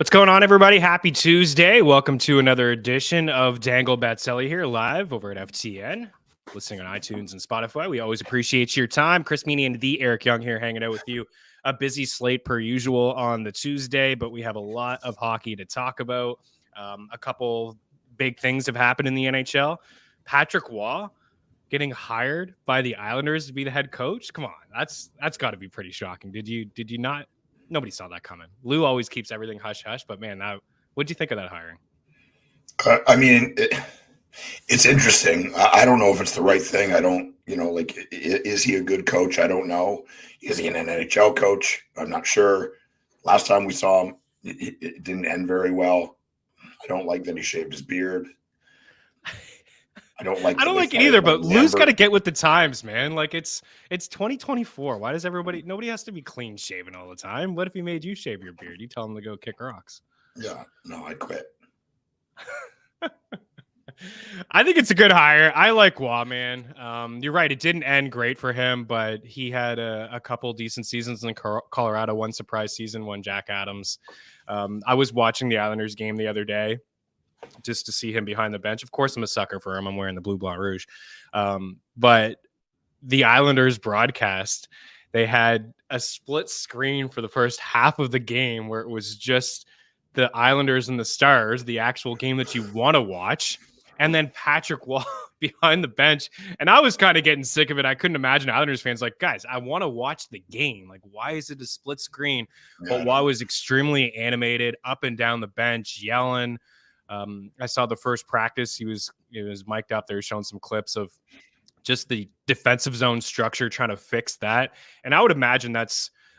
What's going on, everybody? Happy Tuesday. Welcome to another edition of Dangle Bet Celly here live over at FTN. Listening on iTunes and Spotify. We always appreciate your time. Chris Meaney and the Eric Young here hanging out with you. A busy slate per usual on the Tuesday, but we have a lot of hockey to talk about. A couple big things have happened in the NHL. Patrick Roy getting hired by the Islanders to be the head coach. Come on, that's got to be pretty shocking. Did you not? Nobody saw that coming. Lou always keeps everything hush hush, but man, what'd you think of that hiring? It's interesting. I don't know if it's the right thing. I don't, is he a good coach? I don't know. Is he an NHL coach? I'm not sure. Last time we saw him, it didn't end very well. I don't like that he shaved his beard. I don't like it either, but Lou's got to get with the times, man. Like it's 2024. Why does nobody has to be clean shaven all the time? What if he made you shave your beard? You tell him to go kick rocks. Yeah, no, I'd quit. I think it's a good hire. I like Roy, man. You're right. It didn't end great for him, but he had a couple decent seasons in Colorado, one surprise season, one Jack Adams. I was watching the Islanders game the other day just to see him behind the bench. Of course, I'm a sucker for him. I'm wearing the blue, blanc, rouge. But the Islanders broadcast, they had a split screen for the first half of the game where it was just the Islanders and the Stars, the actual game that you want to watch. And then Patrick Roy behind the bench. And I was kind of getting sick of it. I couldn't imagine Islanders fans like, guys, I want to watch the game. Like, why is it a split screen? But Roy was extremely animated, up and down the bench, yelling. I saw the first practice. He was mic'd up there, showing some clips of just the defensive zone structure, trying to fix that. And I would imagine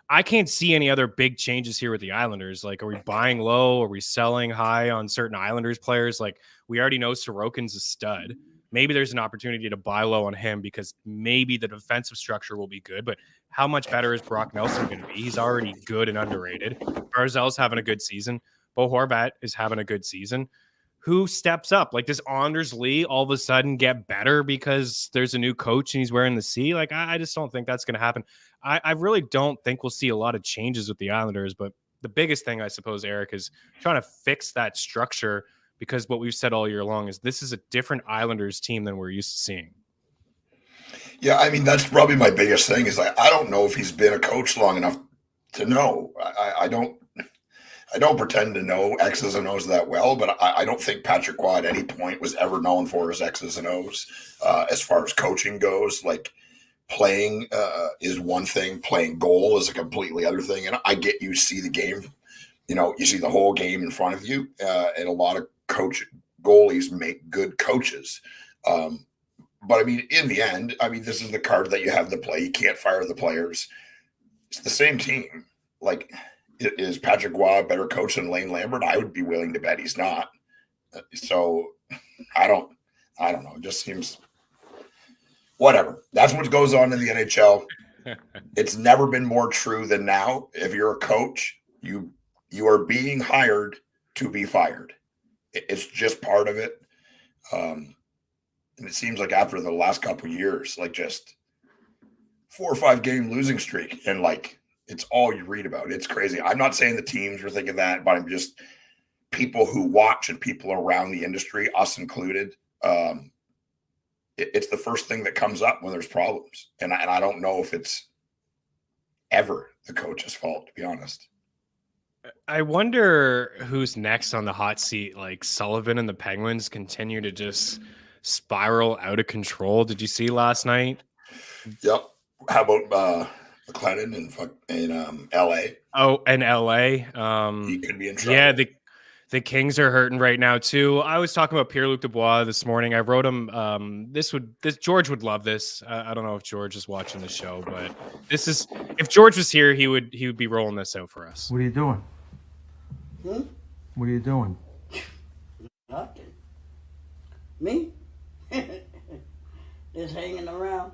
I can't see any other big changes here with the Islanders. Like, are we buying low? Are we selling high on certain Islanders players? Like, we already know Sorokin's a stud. Maybe there's an opportunity to buy low on him because maybe the defensive structure will be good. But how much better is Brock Nelson going to be? He's already good and underrated. Barzal's having a good season. Bo Horvat is having a good season. Who steps up? Like, does Anders Lee all of a sudden get better because there's a new coach and he's wearing the C? Like, I just don't think that's going to happen. I really don't think we'll see a lot of changes with the Islanders. But the biggest thing, I suppose, Eric, is trying to fix that structure, because what we've said all year long is this is a different Islanders team than we're used to seeing. Yeah, I mean, that's probably my biggest thing is I don't know if he's been a coach long enough to know. I don't pretend to know X's and O's that well, but I don't think Patrick Roy at any point was ever known for his X's and O's. As far as coaching goes, like playing is one thing, playing goal is a completely other thing. And I get you see the game, you see the whole game in front of you, and a lot of goalies make good coaches. But I mean, in the end, this is the card that you have to play. You can't fire the players. It's the same team. Like, is Patrick Roy a better coach than Lane Lambert? I would be willing to bet he's not. So I don't know. It just seems whatever. That's what goes on in the NHL. It's never been more true than now. If you're a coach, you are being hired to be fired. It's just part of it. And it seems like after the last couple of years, like just 4 or 5 game losing streak, and like it's all you read about. It's crazy. I'm not saying the teams are thinking that, but I'm just people who watch and people around the industry, us included. It's the first thing that comes up when there's problems. And I don't know if it's ever the coach's fault, to be honest. I wonder who's next on the hot seat. Like, Sullivan and the Penguins continue to just spiral out of control. Did you see last night? Yep. How about McLennan in L.A.? Oh, in L.A. He could be in trouble. Yeah, the Kings are hurting right now too. I was talking about Pierre-Luc Dubois this morning. I wrote him. George would love this. I don't know if George is watching the show, but if George was here, he would be rolling this out for us. What are you doing? What are you doing? Nothing. Me? Just hanging around.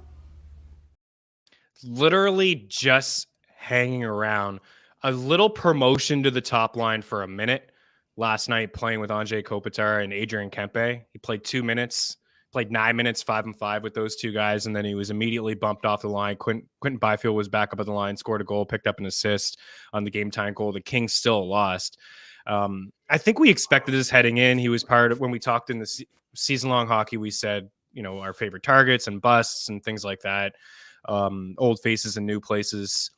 Literally just hanging around. A little promotion to the top line for a minute last night, playing with Anze Kopitar and Adrian Kempe. He played 2 minutes, played 9 minutes, 5-on-5 with those two guys, and then he was immediately bumped off the line. Quentin Byfield was back up at the line, scored a goal, picked up an assist on the game-time goal. The Kings still lost. I think we expected this heading in. He was part of when we talked in the season-long hockey. We said, our favorite targets and busts and things like that, old faces and new places.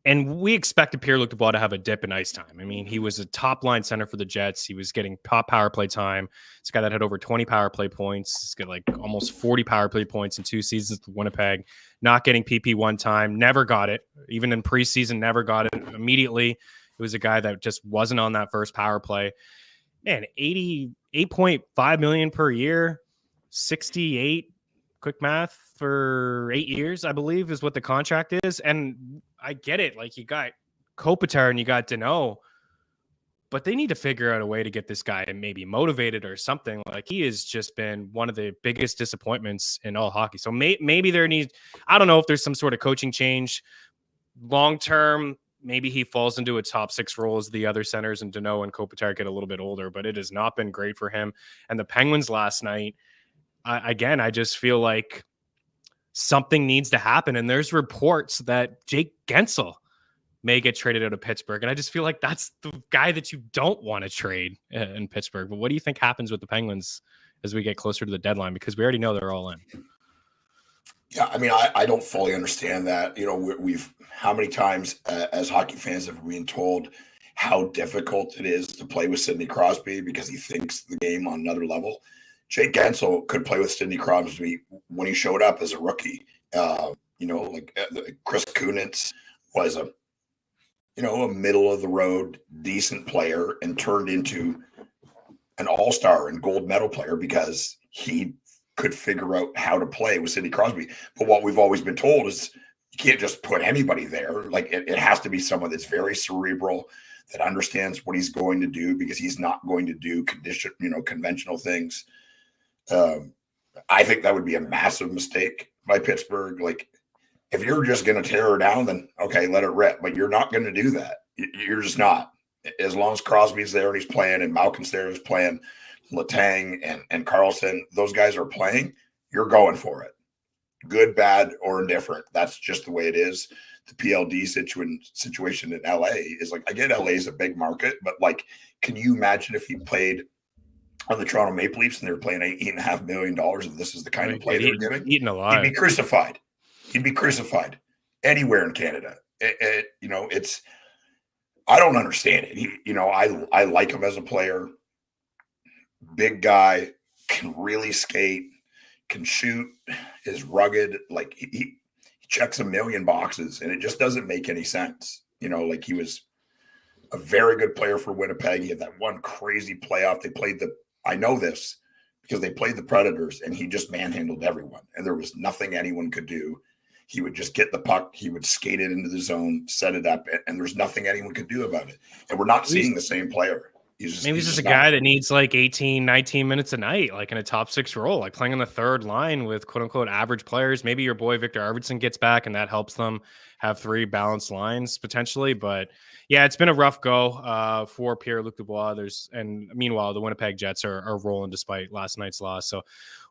And we expected Pierre-Luc Dubois to have a dip in ice time. I mean, he was a top-line center for the Jets. He was getting top power play time. It's a guy that had over 20 power play points. He's got like almost 40 power play points in 2 seasons with Winnipeg. Not getting PP one time. Never got it. Even in preseason, never got it immediately. It was a guy that just wasn't on that first power play. Man, $88.5 million per year, 68 quick math for 8 years, I believe, is what the contract is. And I get it. Like, you got Kopitar and you got Danault, but they need to figure out a way to get this guy maybe motivated or something. Like, he has just been one of the biggest disappointments in all hockey. So maybe there needs, I don't know if there's some sort of coaching change long term. Maybe he falls into a top 6 role as the other centers, and Danault and Kopitar get a little bit older, but it has not been great for him. And the Penguins last night, I just feel like something needs to happen. And there's reports that Jake Gensel may get traded out of Pittsburgh. And I just feel like that's the guy that you don't want to trade in Pittsburgh. But what do you think happens with the Penguins as we get closer to the deadline? Because we already know they're all in. Yeah, I mean, I don't fully understand that. We've how many times as hockey fans have we been told how difficult it is to play with Sidney Crosby because he thinks the game on another level. Jake Gensel could play with Sidney Crosby when he showed up as a rookie. Chris Kunitz was a middle of the road, decent player and turned into an all-star and gold medal player because he could figure out how to play with Sidney Crosby. But what we've always been told is you can't just put anybody there. Like, it has to be someone that's very cerebral, that understands what he's going to do, because he's not going to do conventional things. I think that would be a massive mistake by Pittsburgh. Like, if you're just going to tear her down, then okay, let it rip. But you're not going to do that. You're just not. As long as Crosby's there and he's playing, and Malkin's there and he's playing, Letang and Carlson, those guys are playing, you're going for it. Good, bad, or indifferent. That's just the way it is. The PLD situation in LA is like, I get LA is a big market, but like, can you imagine if he played on the Toronto Maple Leafs and they were playing $8.5 million, and this is the kind of play they're getting? Eaten alive. He'd be crucified. He'd be crucified anywhere in Canada. It's, I don't understand it. I like him as a player. Big guy, can really skate, can shoot, is rugged. Like, he checks a million boxes, and it just doesn't make any sense. Like, he was a very good player for Winnipeg. He had that one crazy playoff. I know this because they played the Predators, and he just manhandled everyone, and there was nothing anyone could do. He would just get the puck. He would skate it into the zone, set it up, and there's nothing anyone could do about it. And we're not seeing the same player. He's just a guy that needs like 18, 19 minutes a night, like in a top 6 role, like playing on the third line with quote unquote average players. Maybe your boy Victor Arvidsson gets back and that helps them have 3 balanced lines potentially. But yeah, it's been a rough go for Pierre-Luc Dubois. Meanwhile, the Winnipeg Jets are rolling despite last night's loss. So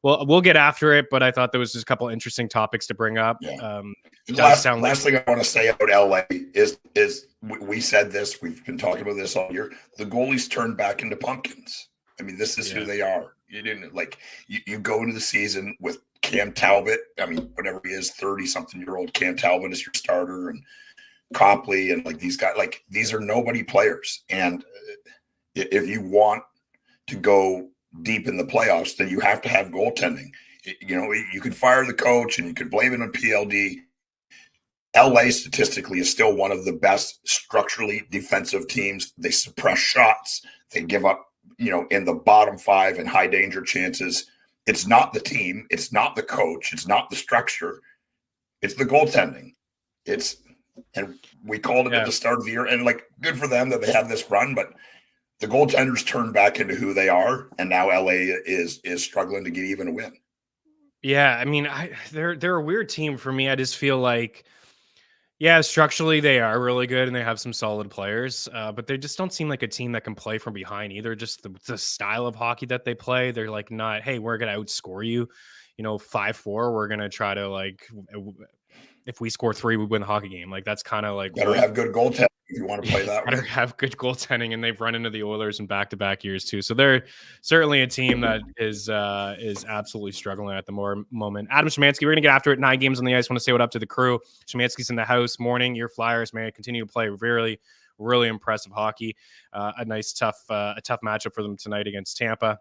we'll get after it. But I thought there was just a couple interesting topics to bring up. Yeah. Last thing I want to say about LA is we said this, we've been talking about this all year. The goalies turned back into pumpkins. I mean, this is who they are. You didn't you go into the season with Cam Talbot. I mean, whatever he is, 30-something-year-old Cam Talbot is your starter, and Copley, and like these guys, like, these are nobody players. And if you want to go deep in the playoffs, then you have to have goaltending. You could fire the coach and you could blame it on PLD. LA statistically is still one of the best structurally defensive teams. They suppress shots. They give up, in the bottom 5 and high danger chances. It's not the team. It's not the coach. It's not the structure. It's the goaltending. And we called it at the start of the year, and like, good for them that they had this run, but the goaltenders turned back into who they are. And now LA is struggling to get even a win. Yeah. I mean, they're a weird team for me. I just feel like, yeah, structurally they are really good and they have some solid players, but they just don't seem like a team that can play from behind either. Just the style of hockey that they play, they're like, not, hey, we're going to outscore you, 5-4. We're going to try to if we score 3, we win the hockey game. Like that's kind of like better have good goaltending if you want to play that better way. have good goaltending, and they've run into the Oilers in back-to-back years too. So they're certainly a team that is absolutely struggling at the moment. Adam Szymanski, we're gonna get after it. 9 games on the ice. Want to say what up to the crew. Szymanski's in the house. Morning, your Flyers, man, continue to play really, really impressive hockey. A nice tough matchup for them tonight against Tampa.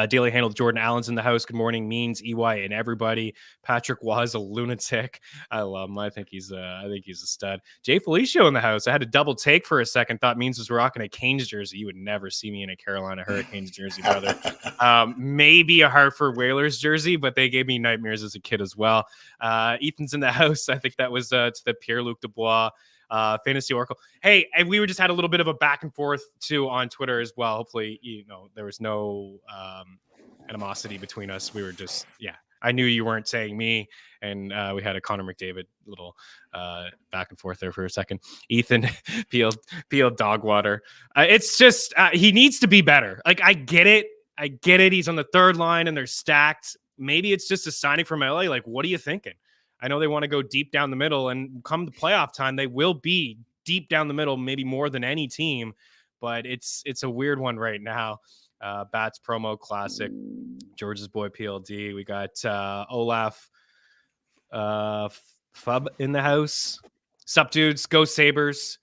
Daily Handle, Jordan Allen's in the house. Good morning, Means, EY, and everybody. Patrick was a lunatic. I love him. I think he's a stud. Jay Felicio in the house. I had to double take for a second. Thought Means was rocking a Canes jersey. You would never see me in a Carolina Hurricanes jersey, brother. Maybe a Hartford Whalers jersey, but they gave me nightmares as a kid as well. Ethan's in the house. I think that was to the Pierre-Luc Dubois Fantasy Oracle. Hey, and we were just had a little bit of a back and forth too on Twitter as well. Hopefully, there was no animosity between us. We were just, I knew you weren't saying me, and we had a Connor McDavid little back and forth there for a second. Ethan peeled dog water. It's just he needs to be better. Like I get it. He's on the third line and they're stacked. Maybe it's just a signing from LA. Like, what are you thinking? I know they want to go deep down the middle, and come the playoff time, they will be deep down the middle, maybe more than any team. But it's a weird one right now. Bats promo classic. George's boy PLD. We got Olaf Fub in the house. Sup, dudes? Go Sabres.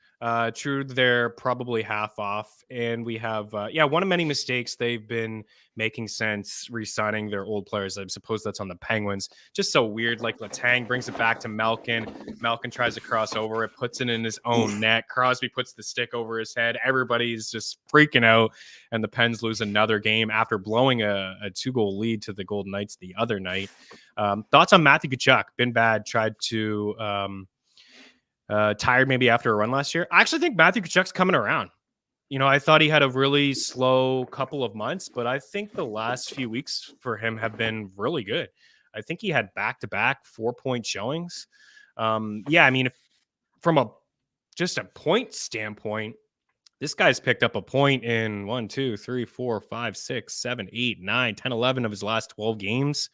True, they're probably half off. And we have, one of many mistakes they've been making since re-signing their old players. I suppose that's on the Penguins. Just so weird. Like Letang brings it back to Malkin. Malkin tries to cross over it, puts it in his own net. Crosby puts the stick over his head. Everybody's just freaking out. And the Pens lose another game after blowing a 2-goal lead to the Golden Knights the other night. Thoughts on Matthew Tkachuk? Been bad. Tried to... tired maybe after a run last year. I actually think Matthew Tkachuk's coming around. I thought he had a really slow couple of months, but I think the last few weeks for him have been really good. I think he had back-to-back 4-point showings. If from just a point standpoint, this guy's picked up a point in 1, 2, 3, 4, 5, 6, 7, 8, 9, 10, 11 of his last 12 games.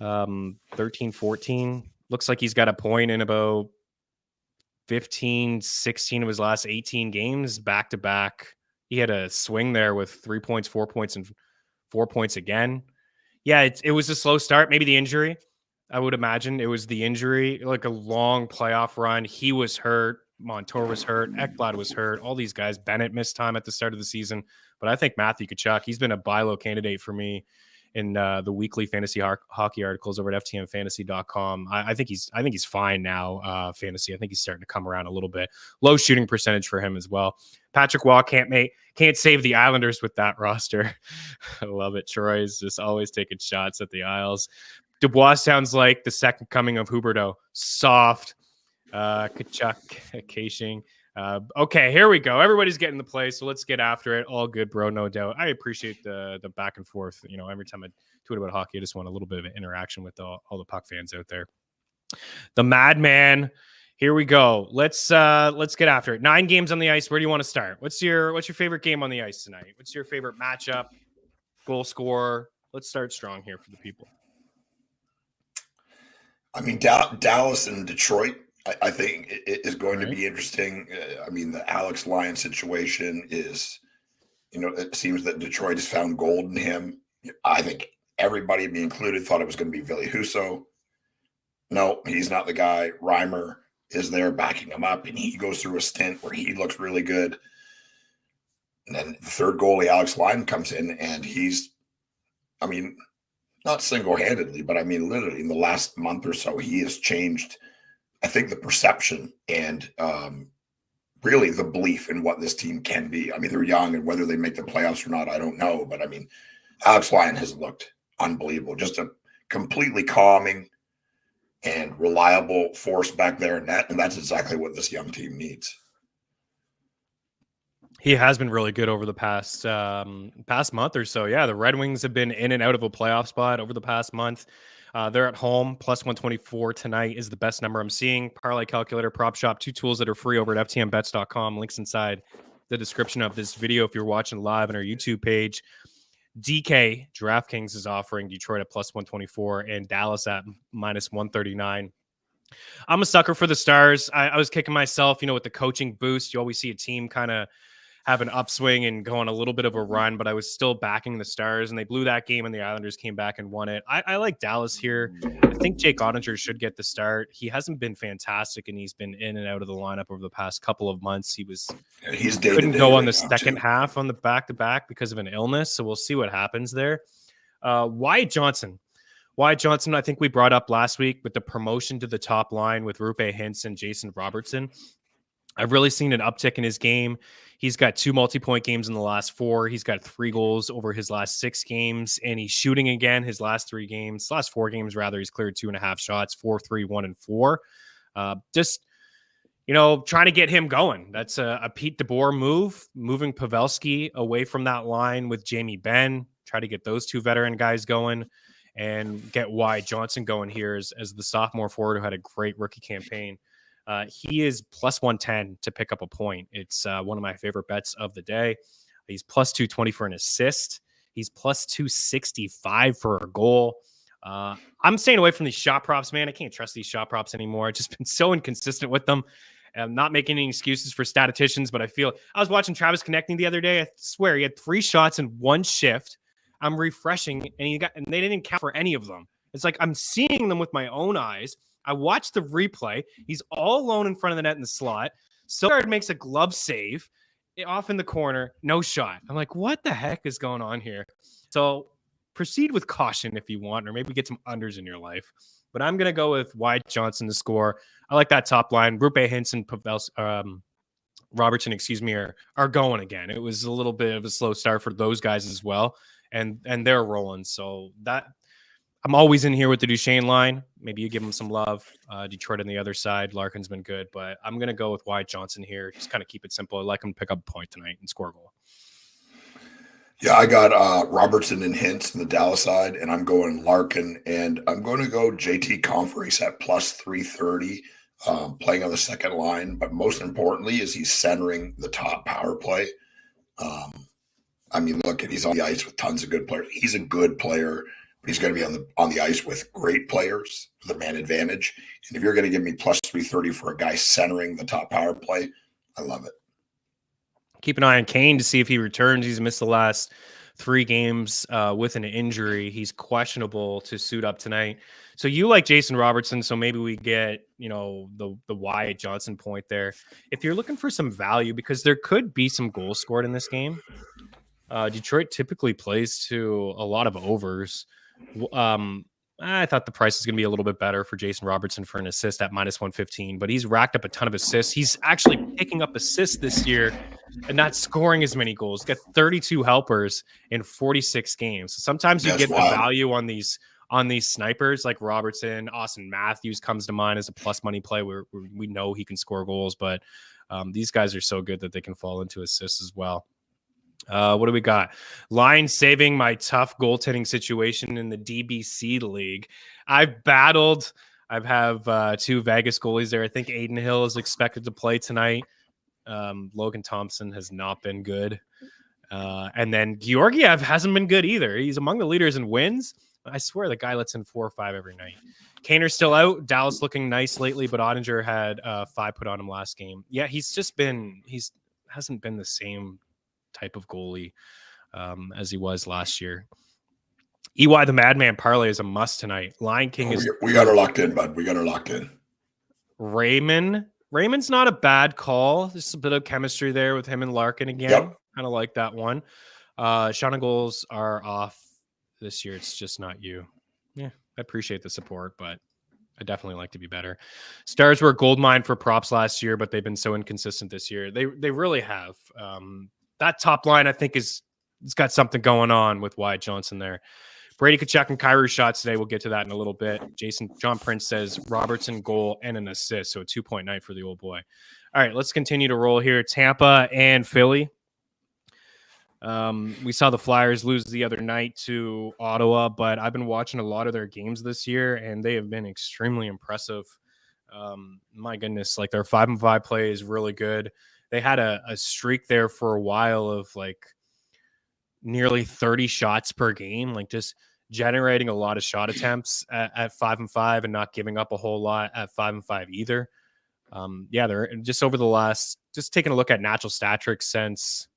13, 14. Looks like he's got a point in about 15, 16 of his last 18 games back to back. He had a swing there with 3 points, 4 points, and 4 points again. Yeah, it was a slow start. Maybe the injury. I would imagine it was the injury, like a long playoff run. He was hurt. Montour was hurt. Ekblad was hurt. All these guys. Bennett missed time at the start of the season. But I think Matthew Tkachuk, he's been a buy low candidate for me in the weekly fantasy hockey articles over at ftmfantasy.com. I think he's fine now. Fantasy. I think he's starting to come around a little bit. Low shooting percentage for him as well. Patrick Waugh can't save the Islanders with that roster. I love it. Troy's just always taking shots at the Isles. Dubois sounds like the second coming of Huberdeau. Soft. Tkachuk, Kaching. Okay, here we go. Everybody's getting the play, so let's get after it. All good, bro, no doubt. I appreciate the back and forth. Every time I tweet about hockey, I just want a little bit of an interaction with all the puck fans out there. The Madman. Here we go. Let's get after it. 9 games on the ice. Where do you want to start? What's your favorite game on the ice tonight? What's your favorite matchup? Goal scorer? Let's start strong here for the people. I mean, Dallas and Detroit, I think it is going to be interesting. The Alex Lyon situation is, it seems that Detroit has found gold in him. I think everybody, me included, thought it was going to be Ville Husso. No, he's not the guy. Reimer is there backing him up, and he goes through a stint where he looks really good. And then the third goalie, Alex Lyon, comes in, and he's, not single-handedly, but literally in the last month or so, he has changed, I think, the perception and really the belief in what this team can be. They're young, and whether they make the playoffs or not, I don't know. But Alex Lyon has looked unbelievable. Just a completely calming and reliable force back there in net, and that's exactly what this young team needs. He has been really good over the past month or so. Yeah, the Red Wings have been in and out of a playoff spot over the past month. They're at home. Plus 124 tonight is the best number I'm seeing. Parlay calculator, prop shop, 2 tools that are free over at ftmbets.com. Links inside the description of this video if you're watching live on our YouTube page. DK, DraftKings is offering Detroit at plus 124 and Dallas at minus 139. I'm a sucker for the Stars. I was kicking myself, with the coaching boost. You always see a team kind of have an upswing and go on a little bit of a run, but I was still backing the Stars, and they blew that game, and the Islanders came back and won it. I like Dallas here. I think Jake Ottinger should get the start. He hasn't been fantastic, and he's been in and out of the lineup over the past couple of months. He's couldn't go on the second half on the back-to-back because of an illness, so we'll see what happens there. Wyatt Johnson, I think we brought up last week with the promotion to the top line with Roope Hintz and Jason Robertson. I've really seen an uptick in his game. He's got 2 multi-point games in the last 4. He's got 3 goals over his last 6 games, and he's shooting again his last 4 games, he's cleared 2.5 shots, 4, 3, 1, and 4. Just, trying to get him going. That's a Pete DeBoer move, moving Pavelski away from that line with Jamie Benn, try to get those 2 veteran guys going and get Wyatt Johnson going here as the sophomore forward who had a great rookie campaign. He is plus 110 to pick up a point. It's one of my favorite bets of the day. He's plus 220 for an assist. He's plus 265 for a goal. I'm staying away from these shot props, man. I can't trust these shot props anymore. I've just been so inconsistent with them. I'm not making any excuses for statisticians, but I was watching Travis Connecting the other day. I swear he had 3 shots in 1 shift. I'm refreshing, and they didn't count for any of them. It's like I'm seeing them with my own eyes. I watched the replay. He's all alone in front of the net in the slot. Sillard makes a glove save off in the corner. No shot. I'm like, what the heck is going on here? So proceed with caution if you want, or maybe get some unders in your life. But I'm going to go with Wyatt Johnson to score. I like that top line. Roope Hintz and Robertson, are going again. It was a little bit of a slow start for those guys as well. And they're rolling. So I'm always in here with the Duchesne line. Maybe you give him some love. Detroit on the other side. Larkin's been good, but I'm going to go with Wyatt Johnson here. Just kind of keep it simple. I like him to pick up a point tonight and score a goal. Yeah, I got Robertson and Hintz on the Dallas side, and I'm going Larkin, and I'm going to go JT Conference at plus 330, playing on the second line. But most importantly is he's centering the top power play. Look, he's on the ice with tons of good players. He's a good player. He's going to be on the ice with great players with a man advantage. And if you're going to give me plus 330 for a guy centering the top power play, I love it. Keep an eye on Kane to see if he returns. He's missed the last 3 games with an injury. He's questionable to suit up tonight. So you like Jason Robertson, so maybe we get, the Wyatt Johnson point there. If you're looking for some value, because there could be some goals scored in this game, Detroit typically plays to a lot of overs. I thought the price is going to be a little bit better for Jason Robertson for an assist at minus 115, but he's racked up a ton of assists. He's actually picking up assists this year and not scoring as many goals. He's got 32 helpers in 46 games. So sometimes you get the value on these snipers like Robertson. Austin Matthews comes to mind as a plus money play where we know he can score goals, but these guys are so good that they can fall into assists as well. What do we got? Line saving my tough goaltending situation in the DBC league. I have 2 Vegas goalies there. I think Aiden Hill is expected to play tonight. Logan Thompson has not been good. And then Georgiev hasn't been good either. He's among the leaders in wins. I swear the guy lets in 4 or 5 every night. Kaner's still out. Dallas looking nice lately, but Ottinger had 5 put on him last game. Yeah, hasn't been the same type of goalie as he was last year. EY the Madman parlay is a must tonight. Lion King we got her locked in, bud. We got her locked in. Raymond's not a bad call. There's a bit of chemistry there with him and Larkin again. Yep. Kind of like that one. Shauna goals are off this year. It's just not you. Yeah, I appreciate the support, but I definitely like to be better. Stars were a gold mine for props last year, but they've been so inconsistent this year. They really have. That top line, I think, it's got something going on with Wyatt Johnson there. Brady Tkachuk and Kyrou shots today. We'll get to that in a little bit. John Prince says Robertson goal and an assist, so a 2-point night for the old boy. All right, let's continue to roll here. Tampa and Philly. We saw the Flyers lose the other night to Ottawa, but I've been watching a lot of their games this year, and they have been extremely impressive. My goodness, like their 5-5 play is really good. They had a streak there for a while of like nearly 30 shots per game, like just generating a lot of shot attempts at 5-5 and not giving up a whole lot at 5-5 either. They're just over the last, just taking a look at natural stat tricks since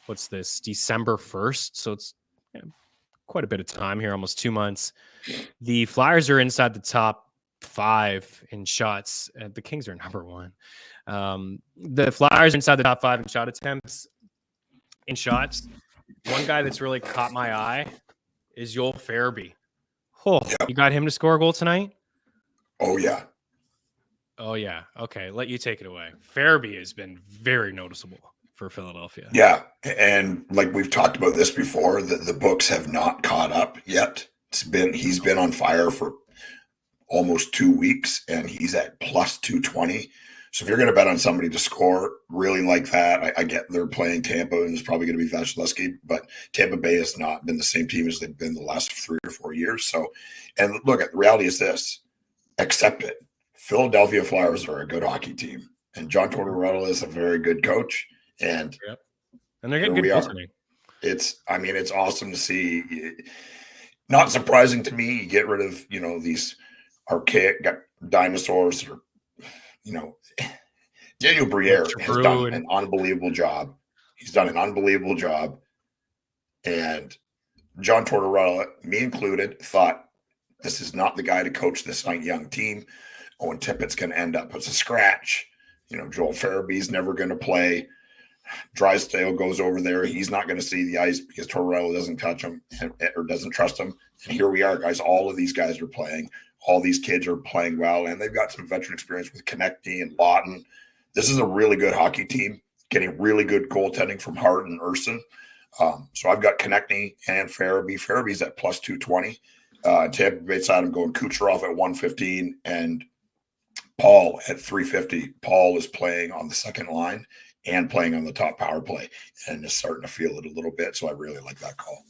what's this, December 1st. So it's quite a bit of time here, almost 2 months. The Flyers are inside the top 5 in shots. The Kings are number 1. The Flyers are inside the top 5 in shot attempts. In shots, one guy that's really caught my eye is Joel Farabee. You got him to score a goal tonight? Oh, yeah. Oh, yeah. Okay, let you take it away. Farabee has been very noticeable for Philadelphia. Yeah, and like we've talked about this before, the books have not caught up yet. He's been on fire for almost 2 weeks, and he's at plus 220. So if you're going to bet on somebody to score really like that, I get they're playing Tampa, and it's probably going to be Vasilevsky, but Tampa Bay has not been the same team as they've been the last 3 or 4 years. So, and look, the reality is this: accept it. Philadelphia Flyers are a good hockey team, and John Tortorella is a very good coach. And they're getting good goaltending. It's awesome to see. Not surprising to me. You get rid of, these archaic dinosaurs, or, Daniel Briere has done an unbelievable job. He's done an unbelievable job. And John Tortorella, me included, thought this is not the guy to coach this young team. Owen Tippett's going to end up as a scratch. Joel Farabee's never going to play. Drysdale goes over there. He's not going to see the ice because Tortorella doesn't touch him or doesn't trust him. And here we are, guys. All of these guys are playing. All these kids are playing well, and they've got some veteran experience with Konechny and Lawton. This is a really good hockey team, getting really good goaltending from Hart and Urson. So I've got Konechny and Farabee. Farabee's at plus 220. Tampa Bay side, I'm going Kucherov at 115 and Paul at 350. Paul is playing on the second line and playing on the top power play, and is starting to feel it a little bit. So I really like that call.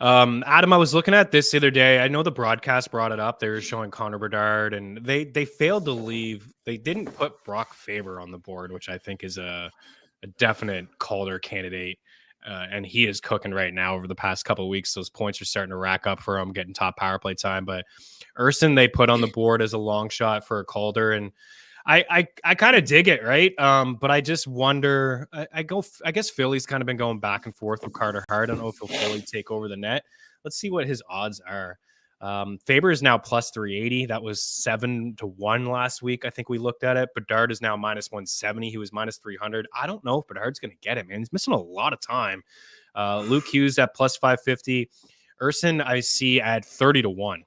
Adam, I was looking at this the other day. I know the broadcast brought it up. They were showing Connor Bedard, and they failed to leave. They didn't put Brock Faber on the board, which I think is a definite Calder candidate. And he is cooking right now over the past couple of weeks. Those points are starting to rack up for him, getting top power play time. But Urson, they put on the board as a long shot for Calder, and I kind of dig it, right? But I just wonder. I guess Philly's kind of been going back and forth with Carter Hart. I don't know if he'll fully take over the net. Let's see what his odds are. Faber is now plus 380. That was 7-1 last week. I think we looked at it. Bedard is now minus 170. He was minus 300. I don't know if Bedard's going to get it, man. He's missing a lot of time. Luke Hughes at plus 550. Urson I see at 30-1.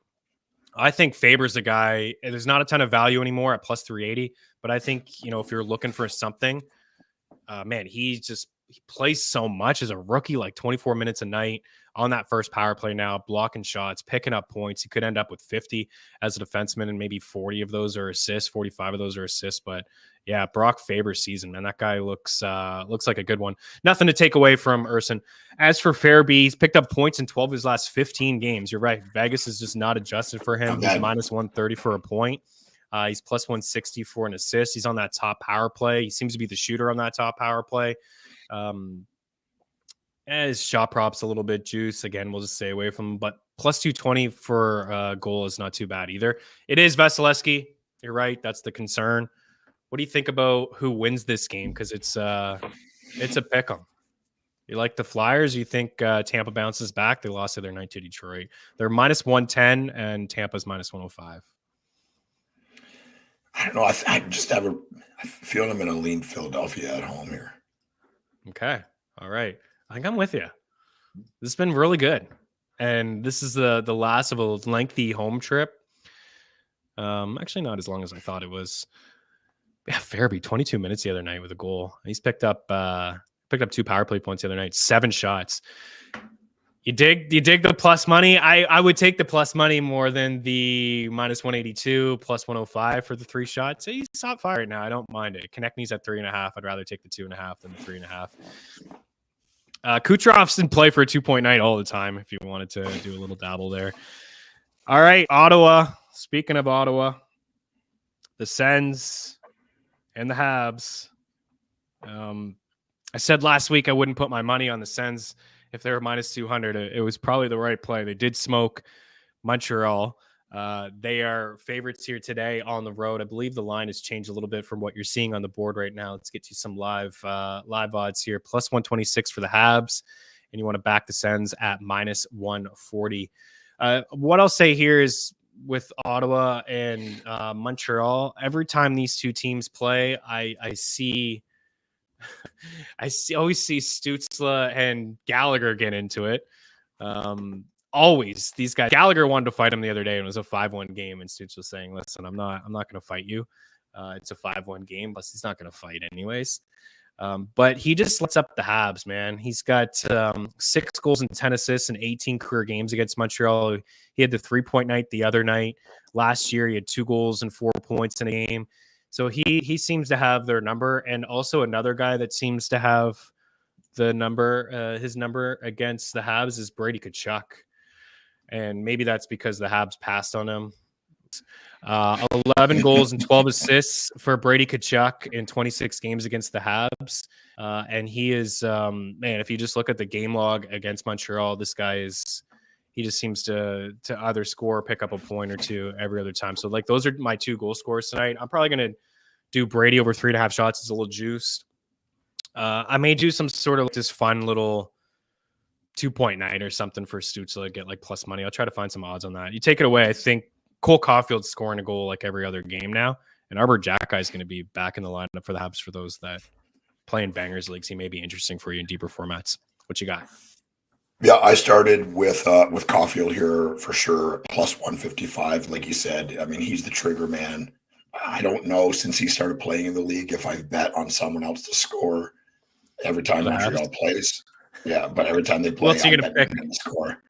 I think Faber's the guy. There's not a ton of value anymore at plus 380, but I think, if you're looking for something, man, he plays so much as a rookie, like 24 minutes a night on that first power play now, blocking shots, picking up points. He could end up with 50 as a defenseman, and maybe 40 of those are assists, 45 of those are assists. But yeah, Brock Faber's season, man, that guy looks like a good one. Nothing to take away from Urson. As for Farabee, he's picked up points in 12 of his last 15 games. You're right. Vegas is just not adjusted for him. He's minus 130 for a point. He's plus 160 for an assist. He's on that top power play. He seems to be the shooter on that top power play. His shot props a little bit juice. Again, we'll just stay away from him. But plus 220 for a goal is not too bad either. It is Vasilevsky. You're right. That's the concern. What do you think about who wins this game? Because it's a pick 'em. You like the Flyers? You think Tampa bounces back? They lost the other night to Detroit. They're minus 110, and Tampa's minus 105. I don't know. I just have I feel I'm going to lean Philadelphia at home here. Okay. All right. I think I'm with you. This has been really good. And this is the last of a lengthy home trip. Actually not as long as I thought it was. Yeah, Farabee, 22 minutes the other night with a goal. He's picked up 2 power play points the other night, 7 shots. You dig the plus money? I would take the plus money more than the minus 182, plus 105 for the 3 shots. He's top 5 right now. I don't mind it. Konechny's at 3.5. I'd rather take the 2.5 than the 3.5. Kucherov's in play for a 2-point night all the time if you wanted to do a little dabble there. All right, Ottawa. Speaking of Ottawa, the Sens and the Habs. I said last week I wouldn't put my money on the Sens if they were minus 200, it was probably the right play. They did smoke Montreal. They are favorites here today on the road. I believe the line has changed a little bit from what you're seeing on the board right now. Let's get you some live odds here. Plus 126 for the Habs, and you want to back the Sens at minus 140. What I'll say here is with Ottawa and Montreal, every time these two teams play, I always see Stützle and Gallagher get into it. Always these guys. Gallagher wanted to fight him the other day, and it was a 5-1 game. And Stützle was saying, "Listen, I'm not going to fight you. It's a 5-1 game. Plus, he's not going to fight anyways." But he just lets up the Habs, man. He's got 6 goals and 10 assists in 18 career games against Montreal. He had the 3-point night the other night. Last year, he had 2 goals and 4 points in a game. So he seems to have their number. And also another guy that seems to have the number, his number against the Habs is Brady Tkachuk. And maybe that's because the Habs passed on him. 11 goals and 12 assists for Brady Tkachuk in 26 games against the Habs. And he is, man, if you just look at the game log against Montreal, this guy he just seems to either score or pick up a point or two every other time. So, like, those are my 2 goal scorers tonight. I'm probably going to do Brady over 3.5 shots. It's a little juiced. I may do some sort of this fun little 2-point night or something for Stützle, get like plus money. I'll try to find some odds on that. You take it away. I think Cole Caulfield's scoring a goal like every other game now, and Arbor Xhekaj is going to be back in the lineup for the Habs. For those that play in bangers leagues, he may be interesting for you in deeper formats. What you got? Yeah, I started with Caulfield here for sure, plus 155. Like you said, I mean, he's the trigger man. I don't know since he started playing in the league if I've bet on someone else to score every time Montreal plays. Yeah, but every time they play, what's he going to pick? Score.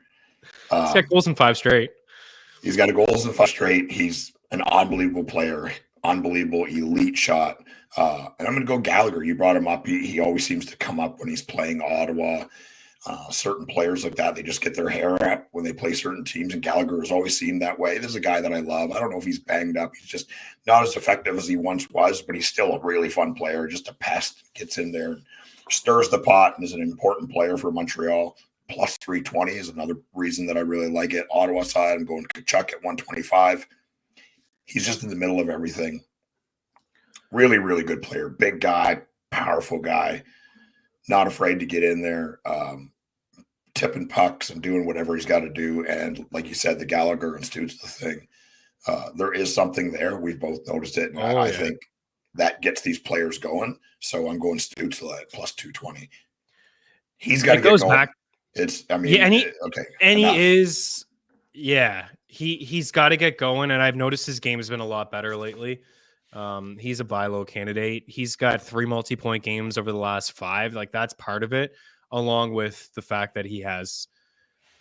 He's got goals in 5 straight. He's got goals in 5 straight. He's an unbelievable player, unbelievable elite shot. And I'm going to go Gallagher. You brought him up. He always seems to come up when he's playing Ottawa. Certain players like that, they just get their hair up when they play certain teams, and Gallagher has always seemed that way. This is a guy that I love. I don't know if he's banged up. He's just not as effective as he once was, but he's still a really fun player, just a pest, gets in there, stirs the pot, and is an important player for Montreal. Plus 320 is another reason that I really like it. Ottawa side, I'm going Tkachuk at 125. He's just in the middle of everything. Really, really good player. Big guy, powerful guy, not afraid to get in there. Tipping pucks and doing whatever he's got to do. And like you said, the Gallagher and Stützle thing, there is something there. We've both noticed it. And I think that gets these players going. So I'm going Stützle at plus 220. He's got to get going. Back. He's got to get going. And I've noticed his game has been a lot better lately. He's a buy low candidate. He's got 3 multi-point games over the last 5. Like, that's part of it, along with the fact that he has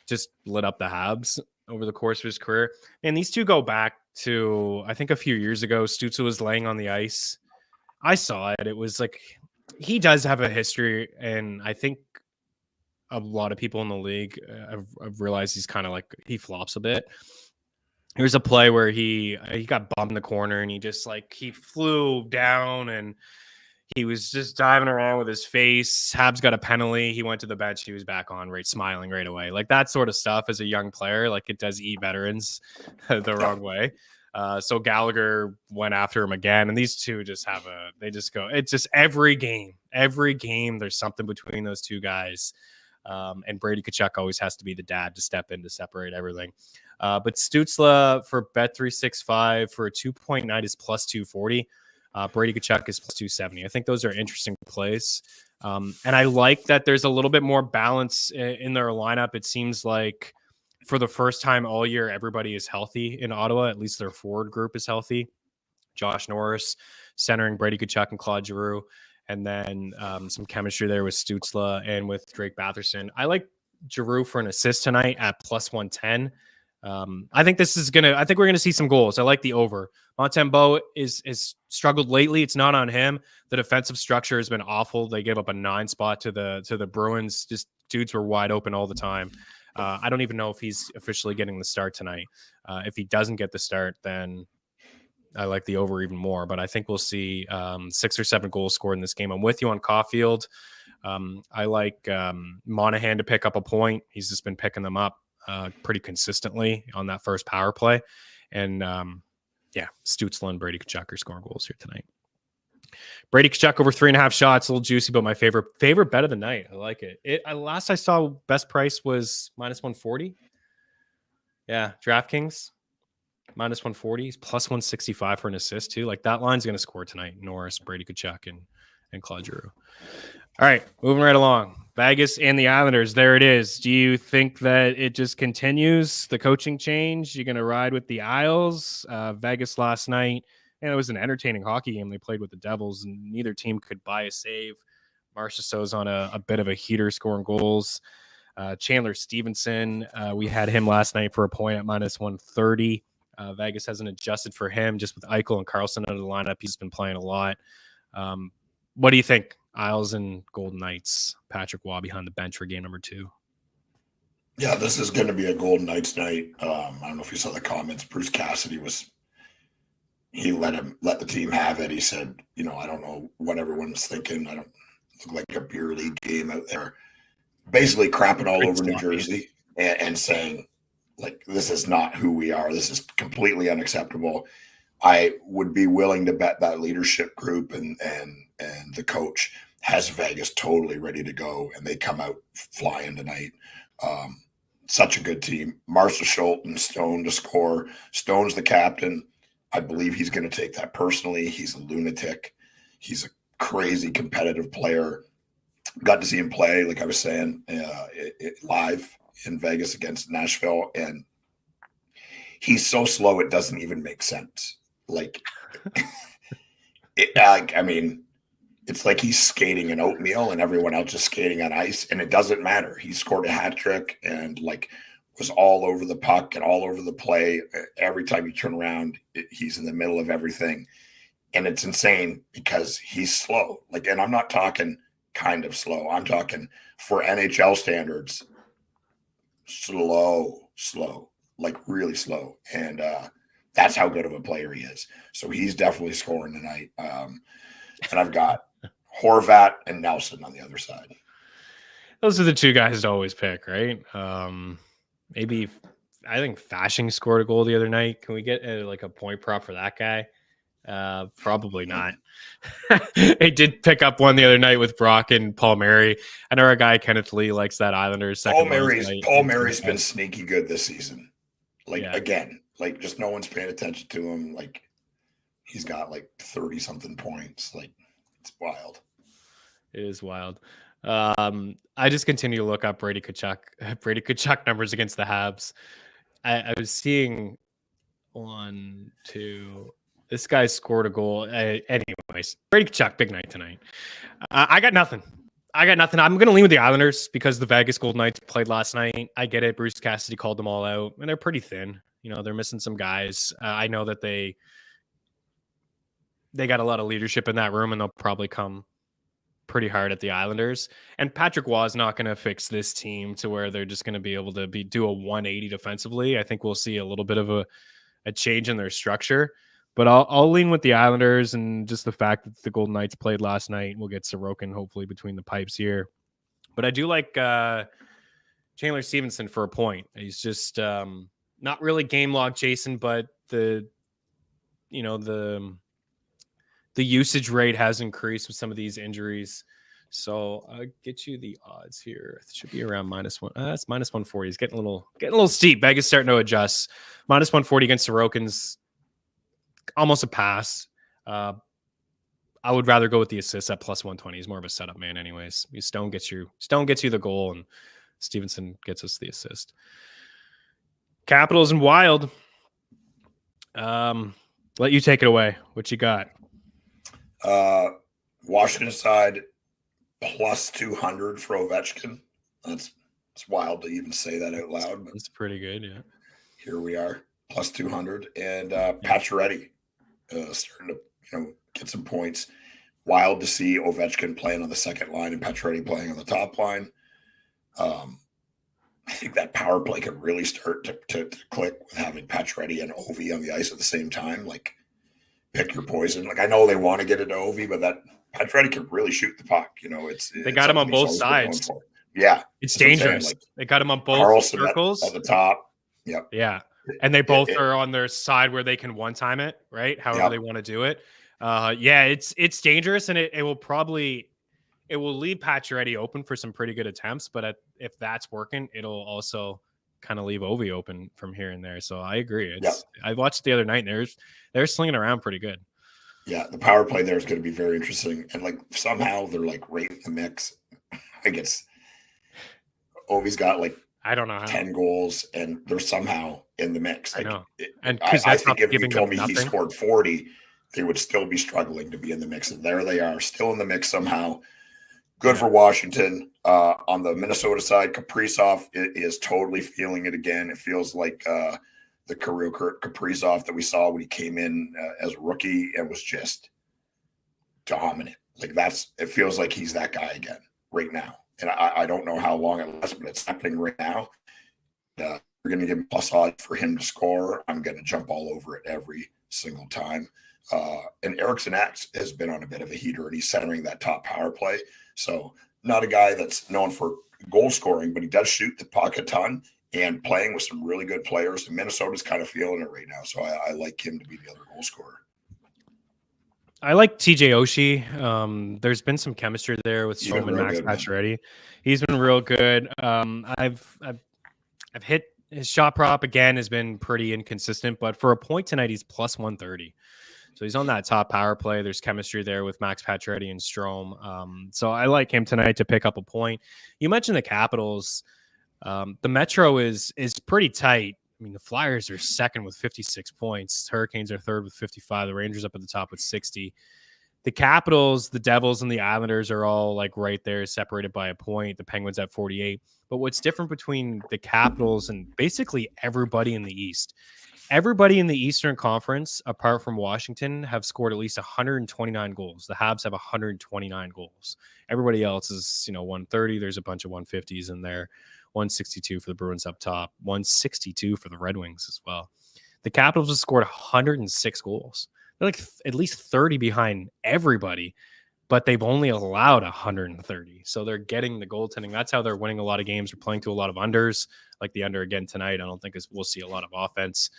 just lit up the Habs over the course of his career. And these two go back to, I think, a few years ago. Stützle was laying on the ice. I saw it. It was like, he does have a history, and I think a lot of people in the league have realized he's kind of like, he flops a bit. Here's a play where he got bumped in the corner, and he flew down, and he was just diving around with his face. Habs got a penalty. He went to the bench. He was back on, right, smiling right away. Like, that sort of stuff as a young player, like, it does eat veterans the wrong way. So Gallagher went after him again, and these two just go. It's just every game, there's something between those two guys. And Brady Tkachuk always has to be the dad to step in to separate everything. But Stützle for Bet365 for a 2-point night is plus 240. Brady Tkachuk is plus 270. I think those are interesting plays. And I like that there's a little bit more balance in their lineup. It seems like for the first time all year, everybody is healthy in Ottawa. At least their forward group is healthy. Josh Norris centering Brady Tkachuk and Claude Giroux. And then some chemistry there with Stützle and with Drake Batherson. I like Giroux for an assist tonight at plus 110. I think we're gonna see some goals. I like the over. Montembeault is struggled lately. It's not on him. The defensive structure has been awful. They gave up a 9 spot to the Bruins. Just dudes were wide open all the time. I don't even know if he's officially getting the start tonight. If he doesn't get the start, then I like the over even more. But I think we'll see 6 or 7 goals scored in this game. I'm with you on Caulfield. I like Monahan to pick up a point. He's just been picking them up pretty consistently on that first power play. And Stützle and Brady Tkachuk are scoring goals here tonight. Brady Tkachuk over 3.5 shots, a little juicy, but my favorite bet of the night. I like it. Last I saw, best price was -140. Yeah, DraftKings -140, plus 165 for an assist too. Like that line's going to score tonight. Norris, Brady Tkachuk, and Claude Giroux. All right, moving right along. Vegas and the Islanders. There it is. Do you think that it just continues the coaching change? You're going to ride with the Isles? Vegas last night, and it was an entertaining hockey game. They played with the Devils, and neither team could buy a save. Marchessault's on a bit of a heater scoring goals. Chandler Stevenson, we had him last night for a point at -130. Vegas hasn't adjusted for him just with Eichel and Carlson out of the lineup. He's been playing a lot. What do you think? Isles and Golden Knights, Patrick Waugh behind the bench for game number 2. Yeah, this is going to be a Golden Knights night. I don't know if you saw the comments. Bruce Cassidy he let the team have it. He said, I don't know what everyone's thinking. I don't look like a beer league game out there. Basically crapping all over New Jersey and saying, like, this is not who we are. This is completely unacceptable. I would be willing to bet that leadership group and the coach has Vegas totally ready to go, and they come out flying tonight. Such a good team. Marchessault and Stone to score. Stone's the captain. I believe he's going to take that personally. He's a lunatic. He's a crazy competitive player. Got to see him play, like I was saying, live in Vegas against Nashville, and he's so slow it doesn't even make sense. Like, it's like he's skating an oatmeal and everyone else is skating on ice, and it doesn't matter. He scored a hat trick and was all over the puck and all over the play. Every time you turn around, he's in the middle of everything, and it's insane because he's slow. And I'm not talking kind of slow. I'm talking for NHL standards, slow, like really slow. And that's how good of a player he is. So he's definitely scoring tonight. And I've got Horvat and Nelson on the other side. Those are the two guys to always pick, right? Maybe I think Fashing scored a goal the other night. Can we get a point prop for that guy? Probably not. He did pick up one the other night with Brock and Paul Mary. I know our guy Kenneth Lee likes that Islanders. Paul Mary's been sneaky good this season. Again, just no one's paying attention to him. He's got 30 something points. It's wild. It is wild. I just continue to look up Brady Tkachuk numbers against the Habs. I was seeing 1, 2. This guy scored a goal. Anyways, Brady Tkachuk, big night tonight. I got nothing. I'm going to lean with the Islanders because the Vegas Golden Knights played last night. I get it. Bruce Cassidy called them all out, and they're pretty thin. They're missing some guys. I know that they got a lot of leadership in that room, and they'll probably come pretty hard at the Islanders. And Patrick Waugh is not going to fix this team to where they're just going to be able to do a 180 defensively. I think we'll see a little bit of a change in their structure. But I'll lean with the Islanders, and just the fact that the Golden Knights played last night. We'll get Sorokin hopefully between the pipes here. But I do like Chandler Stevenson for a point. He's just not really game log Jason, but the usage rate has increased with some of these injuries. So I'll get you the odds here. It should be around -1. That's -140. It's getting a little steep. Vegas starting to adjust. -140 against Sorokin's almost a pass. I would rather go with the assist at +120. He's more of a setup man anyways. Stone gets you the goal, and Stevenson gets us the assist. Capitals and Wild. Let you take it away. What you got? Washington side +200 for Ovechkin. It's wild to even say that out loud. That's pretty good, yeah. Here we are, +200. And Pacioretty starting to get some points. Wild to see Ovechkin playing on the second line and Pacioretty playing on the top line. I think that power play could really start to click with having Pacioretty and Ovi on the ice at the same time. Pick your poison. I know they want to get it to Ovi, but Pacioretty can really shoot the puck. They got him on both sides. Yeah, it's dangerous. They got him on both Carlson circles at the top. Yep. Yeah, and they both are on their side where they can one time it, right? However they want to do it. It's dangerous, and it will leave Pacioretty open for some pretty good attempts. But if that's working, it'll also kind of leave Ovi open from here and there. So I agree. I watched the other night, and they're slinging around pretty good. Yeah, the power play there is going to be very interesting, and like somehow they're like right in the mix. I guess Ovi's got like I don't know how. 10 goals, and they're somehow in the mix. Like, I know. I think if you told me he scored 40, they would still be struggling to be in the mix. And there they are, still in the mix somehow. Good for Washington. On the Minnesota side, Kaprizov is totally feeling it again. It feels like the Kirill Kaprizov that we saw when he came in as a rookie and was just dominant. Like it feels like he's that guy again right now. And I don't know how long it lasts, but it's happening right now. We're going to give him plus odds for him to score. I'm going to jump all over it every single time. And Eriksson has been on a bit of a heater, and he's centering that top power play. So not a guy that's known for goal scoring, but he does shoot the puck a ton and playing with some really good players. And Minnesota's kind of feeling it right now. So I like him to be the other goal scorer. I like TJ Oshie. There's been some chemistry there with Strom and Max Pacioretty. He's been real good. I've hit his shot prop again, has been pretty inconsistent, but for a point tonight, he's plus 130. So he's on that top power play. There's chemistry there with Max Pacioretty and Strom. So I like him tonight to pick up a point. You mentioned the Capitals. The Metro is pretty tight. I mean, the Flyers are second with 56 points. Hurricanes are third with 55. The Rangers up at the top with 60. The Capitals, the Devils, and the Islanders are all like right there, separated by a point. The Penguins at 48. But what's different between the Capitals and basically everybody in the East? Everybody in the Eastern Conference, apart from Washington, have scored at least 129 goals. The Habs have 129 goals. Everybody else is, 130. There's a bunch of 150s in there. 162 for the Bruins up top, 162 for the Red Wings as well. The Capitals have scored 106 goals. They're like at least 30 behind everybody, but they've only allowed 130. So they're getting the goaltending. That's how they're winning a lot of games. They're playing to a lot of unders, like the under again tonight. I don't think we'll see a lot of offense.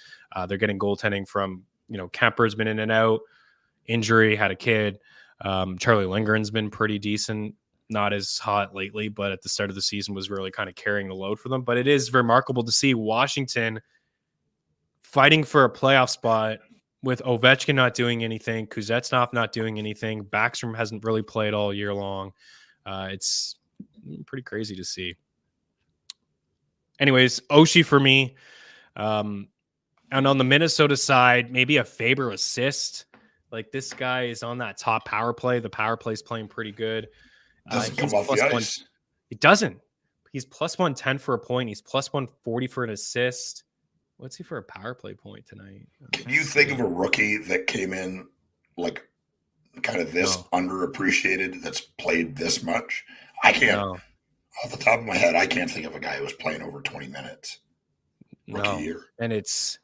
They're getting goaltending from, Kemper's been in and out, injury, had a kid. Charlie Lindgren's been pretty decent. Not as hot lately, but at the start of the season was really kind of carrying the load for them. But it is remarkable to see Washington fighting for a playoff spot with Ovechkin not doing anything, Kuznetsov not doing anything. Backstrom hasn't really played all year long. It's pretty crazy to see. Anyways, Oshie for me. And on the Minnesota side, maybe a Faber assist. Like this guy is on that top power play. The power play is playing pretty good. Doesn't come off the ice. It doesn't. He's plus 110 for a point. He's plus 140 for an assist. What's he for a power play point tonight? Can you think of a rookie that came in like kind of this underappreciated that's played this much? I can't. No. Off the top of my head, I can't think of a guy who was playing over 20 minutes. Rookie year. And it's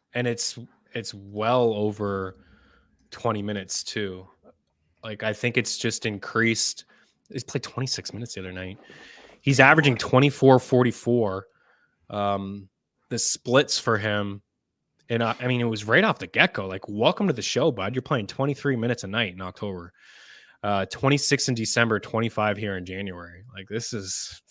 well over 20 minutes too. Like I think it's just increased. He's played 26 minutes the other night. He's averaging 24-44. The splits for him, and I mean, it was right off the get-go. Like, welcome to the show, bud. You're playing 23 minutes a night in October. 26 in December, 25 here in January. Like, this is...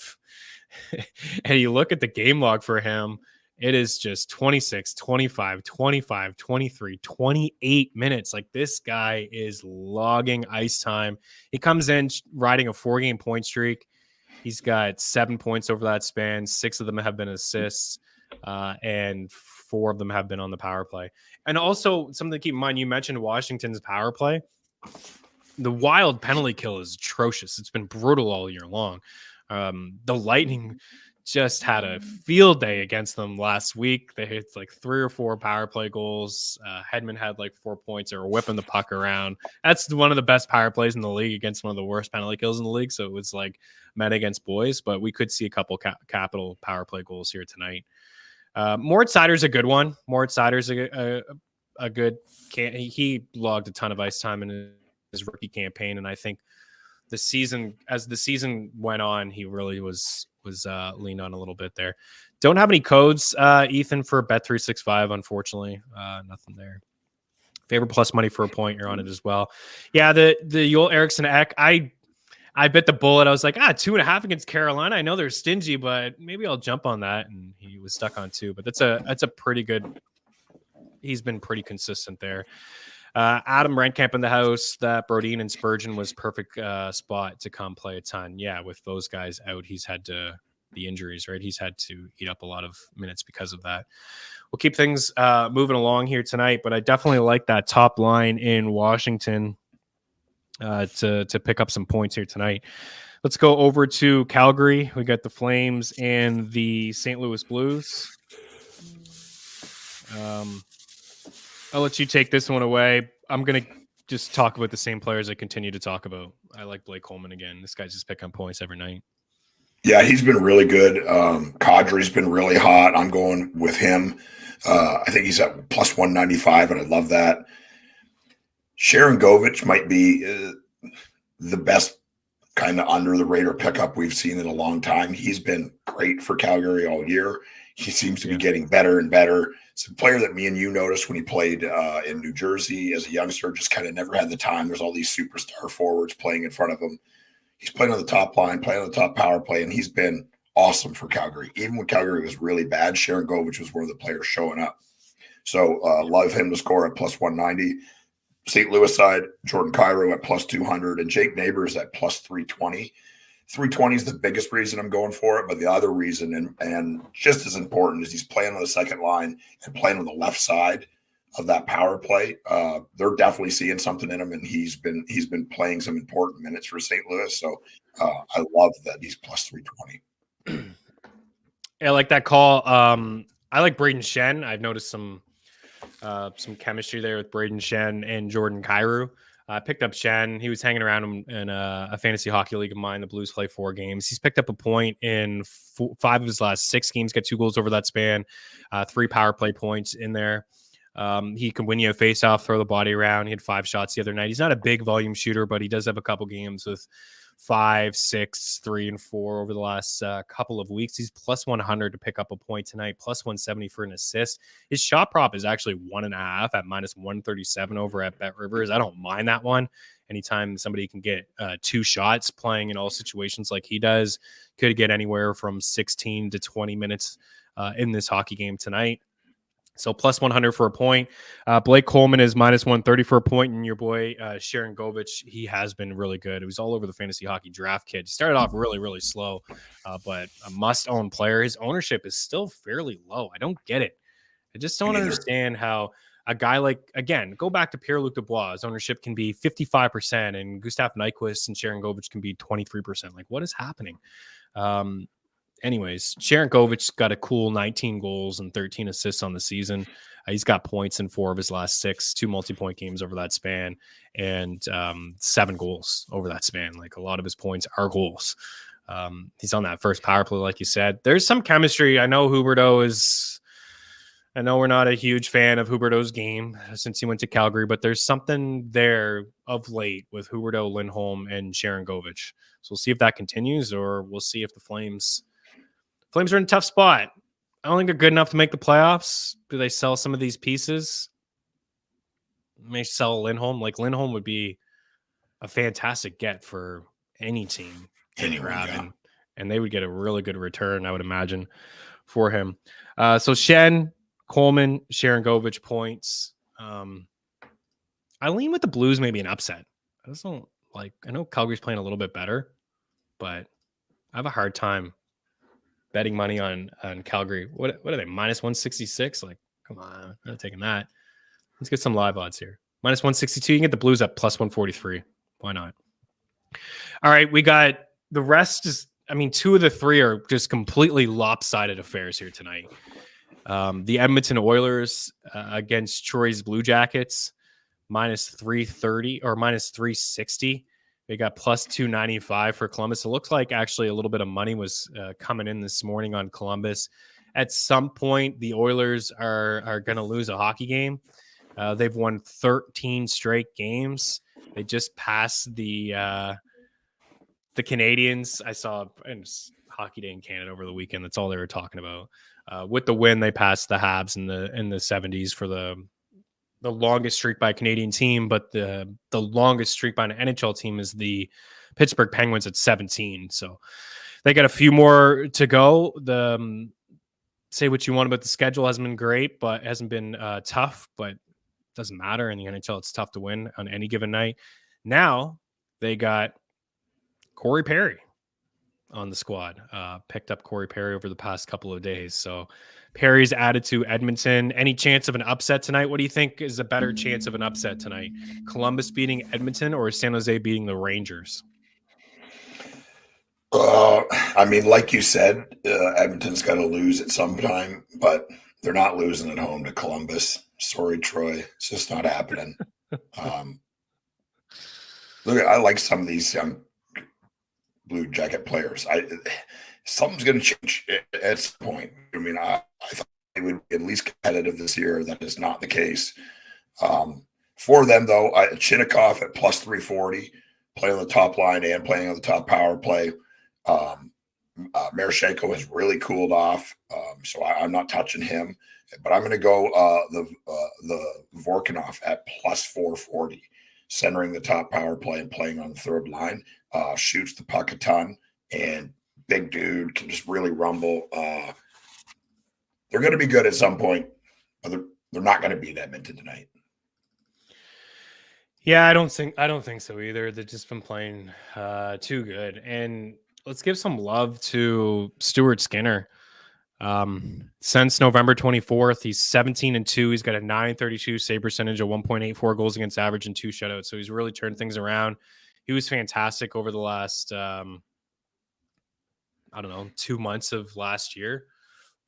and you look at the game log for him, it is just 26, 25, 25, 23, 28 minutes. Like this guy is logging ice time. He comes in riding a 4-game point streak. He's got 7 points over that span. 6 of them have been assists, and 4 of them have been on the power play. And also something to keep in mind, you mentioned Washington's power play. The Wild penalty kill is atrocious. It's been brutal all year long. The Lightning just had a field day against them last week. They hit like 3 or 4 power play goals. Hedman had like 4 points. They were whipping the puck around. That's one of the best power plays in the league against one of the worst penalty kills in the league. So it was like men against boys, but we could see a couple capital power play goals here tonight. Moritz Seider's a good one. Moritz Seider's a good. He logged a ton of ice time in his rookie campaign, and I think the season went on, he really was leaned on a little bit there. Don't have any codes, Ethan, for Bet365, unfortunately. Nothing there. Favorite plus money for a point, you're on it as well. Yeah, the Joel Eriksson Ek, I bit the bullet. I was like, 2.5 against Carolina. I know they're stingy, but maybe I'll jump on that. And he was stuck on 2. But that's a pretty good. He's been pretty consistent there. Adam Rentkamp in the house. That Brodin and Spurgeon was perfect spot to come play a ton. Yeah, with those guys out, he's had the injuries, right? He's had to eat up a lot of minutes because of that. We'll keep things moving along here tonight, but I definitely like that top line in Washington to pick up some points here tonight. Let's go over to Calgary. We got the Flames and the St. Louis Blues. I'll let you take this one away. I'm going to just talk about the same players I continue to talk about. I like Blake Coleman again. This guy's just picking points every night. Yeah, he's been really good. Kadri's been really hot. I'm going with him. I think he's at plus 195, and I love that. Sharon Govich might be the best kind of under the radar pickup we've seen in a long time. He's been great for Calgary all year. He seems to be getting better and better. It's a player that me and you noticed when he played in New Jersey as a youngster, just kind of never had the time. There's all these superstar forwards playing in front of him. He's playing on the top line, playing on the top power play, and he's been awesome for Calgary. Even when Calgary was really bad, Sharon Govich was one of the players showing up. So love him to score at plus 190. St. Louis side, Jordan Kyrou at plus 200, and Jake Neighbors at plus 320. 320 is the biggest reason I'm going for it, but the other reason, and just as important, is he's playing on the second line and playing on the left side of that power play. They're definitely seeing something in him, and he's been playing some important minutes for St. Louis. So I love that he's plus 320. Yeah, I like that call. I like Braden Shen. I've noticed some chemistry there with Braden Shen and Jordan Kyrou. I picked up Shen. He was hanging around in a fantasy hockey league of mine. The Blues play 4 games. He's picked up a point in 5 of his last 6 games, got 2 goals over that span, 3 power play points in there. He can win you a face-off, throw the body around. He had 5 shots the other night. He's not a big volume shooter, but he does have a couple games with 5, 6, 3, and 4 over the last couple of weeks. He's plus 100 to pick up a point tonight, plus 170 for an assist. His shot prop is actually 1.5 at minus 137 over at Bet Rivers. I don't mind that one. Anytime somebody can get 2 shots playing in all situations like he does, could get anywhere from 16 to 20 minutes in this hockey game tonight. So plus 100 for a point. Blake Coleman is minus 130 for a point. And your boy, Sharon Govich, he has been really good. He was all over the fantasy hockey draft kit. He started off really, really slow, but a must-own player. His ownership is still fairly low. I don't get it. I just don't understand how a guy like, again, go back to Pierre-Luc Dubois. His ownership can be 55%, and Gustav Nyquist and Sharon Govich can be 23%. Like, what is happening? Anyways, Sharon Govich's got a cool 19 goals and 13 assists on the season. He's got points in 4 of his last 6, 2 multi-point games over that span, and 7 goals over that span. Like, a lot of his points are goals. He's on that first power play, like you said. There's some chemistry. I know we're not a huge fan of Huberdeau's game since he went to Calgary, but there's something there of late with Huberdeau, Lindholm, and Sharon Govich. So we'll see if that continues, or we'll see if the Flames are in a tough spot. I don't think they're good enough to make the playoffs. Do they sell some of these pieces? May sell Lindholm. Like, Lindholm would be a fantastic get for any team to grab, and they would get a really good return, I would imagine, for him. So Shen, Coleman, Sharon Govich points. I lean with the Blues, maybe an upset. I know Calgary's playing a little bit better, but I have a hard time betting money on Calgary. What are they? Minus 166? Like, come on. I'm not taking that. Let's get some live odds here. Minus 162. You can get the Blues at plus 143. Why not? All right. We got the rest is, 2 of the 3 are just completely lopsided affairs here tonight. The Edmonton Oilers against Troy's Blue Jackets, minus 330 or minus 360. They got plus 295 for Columbus. It looks like actually a little bit of money was coming in this morning on Columbus. At some point, the Oilers are going to lose a hockey game. They've won 13 straight games. They just passed the the Canadians, I saw in Hockey Day in Canada over the weekend. That's all they were talking about. With the win, they passed the Habs in the 70s for the longest streak by a Canadian team, but the longest streak by an NHL team is the Pittsburgh Penguins at 17. So they got a few more to go. Say what you want about the schedule, hasn't been great, but hasn't been tough, but it doesn't matter in the NHL. It's tough to win on any given night. Now they got Corey Perry on the squad. Picked up Corey Perry over the past couple of days. So Perry's added to Edmonton. Any chance of an upset tonight? What do you think is a better chance of an upset tonight? Columbus beating Edmonton or San Jose beating the Rangers? I mean, like you said, Edmonton's got to lose at some time, but they're not losing at home to Columbus. Sorry, Troy. It's just not happening. Look, I like some of these young Blue Jacket players. Something's going to change at some point. I mean, I thought they would be at least competitive this year. That is not the case. For them, though, Chinnikov at plus 340, playing on the top line and playing on the top power play. Marashenko has really cooled off, so I'm not touching him. But I'm going to go the Vorkunov at plus 440, centering the top power play and playing on the third line. Shoots the puck a ton, and big dude can just really rumble. They're going to be good at some point, but they're not going to beat Edmonton tonight. Yeah, I don't think so either. They've just been playing too good. And let's give some love to Stuart Skinner. Since November 24th, he's 17-2. He's got a .932 save percentage, a 1.84 goals against average, and 2 shutouts. So he's really turned things around. He was fantastic over the last, 2 months of last year.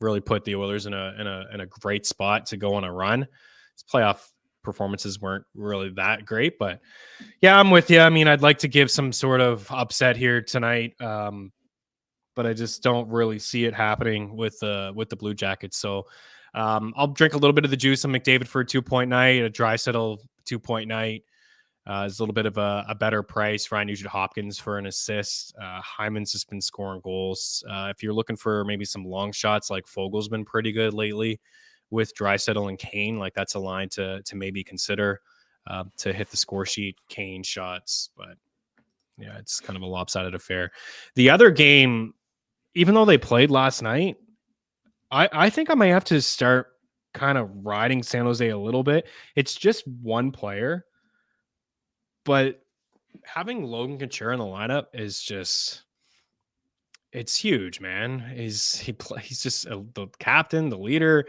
Really put the Oilers in a great spot to go on a run. His playoff performances weren't really that great, but yeah, I'm with you. I mean, I'd like to give some sort of upset here tonight, but I just don't really see it happening with the Blue Jackets. So I'll drink a little bit of the juice on McDavid for a 2-point night, a Draisaitl 2-point night. Is a little bit of a better price. Ryan Nugent-Hopkins for an assist. Hyman's just been scoring goals. If you're looking for maybe some long shots, like Fogel's been pretty good lately with Draisaitl and Kane. Like that's a line to maybe consider to hit the score sheet. Kane shots, but yeah, it's kind of a lopsided affair. The other game, even though they played last night, I think I might have to start kind of riding San Jose a little bit. It's just one player. But having Logan Couture in the lineup is just, it's huge, man. He's just the captain, the leader,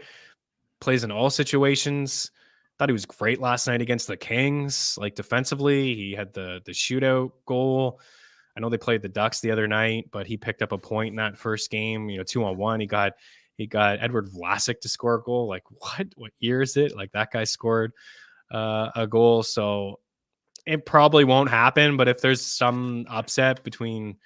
plays in all situations. Thought he was great last night against the Kings. Like defensively, he had the shootout goal. I know they played the Ducks the other night, but he picked up a point in that first game. 2-on-1. He got Edward Vlasic to score a goal. Like what year is it? Like that guy scored a goal. So it probably won't happen, but if there's some upset between,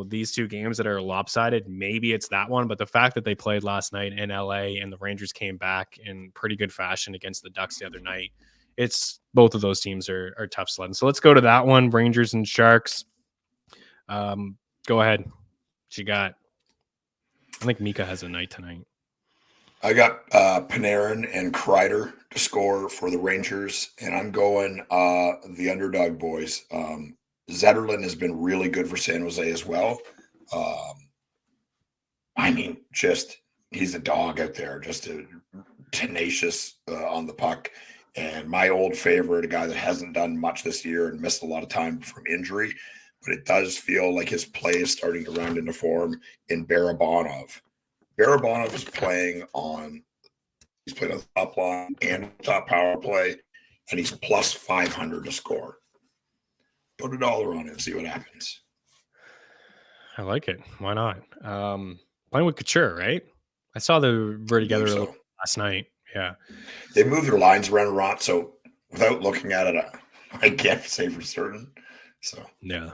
these two games that are lopsided, maybe it's that one. But the fact that they played last night in LA and the Rangers came back in pretty good fashion against the Ducks the other night, it's both of those teams are tough sledding. So let's go to that one, Rangers and Sharks. Go ahead. What you got? I think Mika has a night tonight. I got Panarin and Kreider to score for the Rangers, and I'm going the underdog boys. Zetterlund has been really good for San Jose as well. He's a dog out there, just tenacious on the puck. And my old favorite, a guy that hasn't done much this year and missed a lot of time from injury, but it does feel like his play is starting to round into form in Barabanov. Barabanov is playing on the top line and top power play, and he's plus 500 to score. Put $1 on it and see what happens. I like it. Why not? Playing with Couture, right? I saw they were together last night. Yeah. They moved their lines around a lot, so without looking at it, I can't say for certain. So yeah.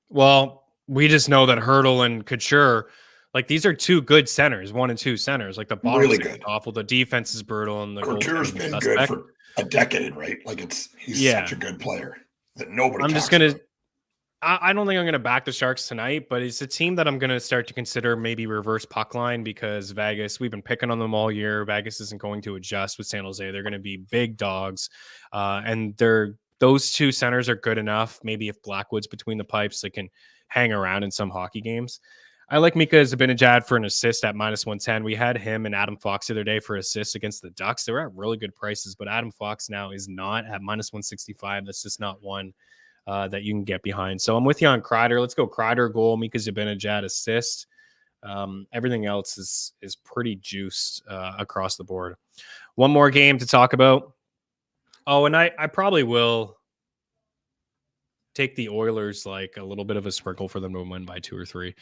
Well, we just know that Hurdle and Couture, like these are two good centers, 1 and 2 centers. Like the bottom really is good. Awful. The defense is brutal, and the Couture's been good for a decade, right? Like he's such a good player that nobody. I don't think I'm going to back the Sharks tonight, but it's a team that I'm going to start to consider maybe reverse puck line because Vegas, we've been picking on them all year. Vegas isn't going to adjust with San Jose. They're going to be big dogs. And those two centers are good enough. Maybe if Blackwood's between the pipes, they can hang around in some hockey games. I like Mika Zibanejad for an assist at -110. We had him and Adam Fox the other day for assists against the Ducks. They were at really good prices, but Adam Fox now is not at -165. That's just not one that you can get behind. So I'm with you on Kreider. Let's go Kreider goal, Mika Zibanejad assist. Everything else is pretty juiced across the board. One more game to talk about. Oh, and I probably will take the Oilers like a little bit of a sprinkle for them to win by 2 or 3.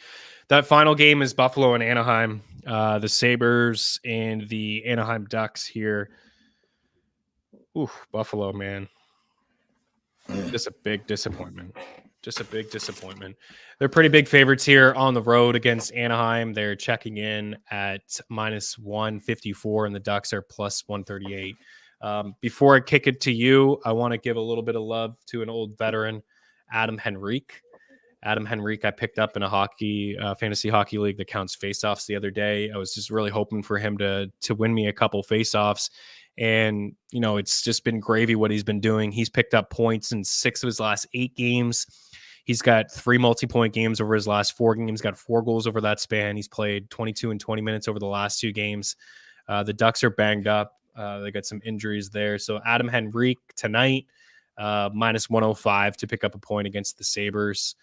That final game is Buffalo and Anaheim. The Sabres and the Anaheim Ducks here. Ooh, Buffalo, man. Just a big disappointment. They're pretty big favorites here on the road against Anaheim. They're checking in at -154, and the Ducks are +138. Before I kick it to you, I want to give a little bit of love to an old veteran, Adam Henrique. Adam Henrique, I picked up in a fantasy hockey league that counts faceoffs the other day. I was just really hoping for him to win me a couple faceoffs. And, it's just been gravy what he's been doing. He's picked up points in 6 of his last 8 games. He's got 3 multi-point games over his last 4 games, got 4 goals over that span. He's played 22 and 20 minutes over the last 2 games. The Ducks are banged up. They got some injuries there. So Adam Henrique tonight, -105 to pick up a point against the Sabres.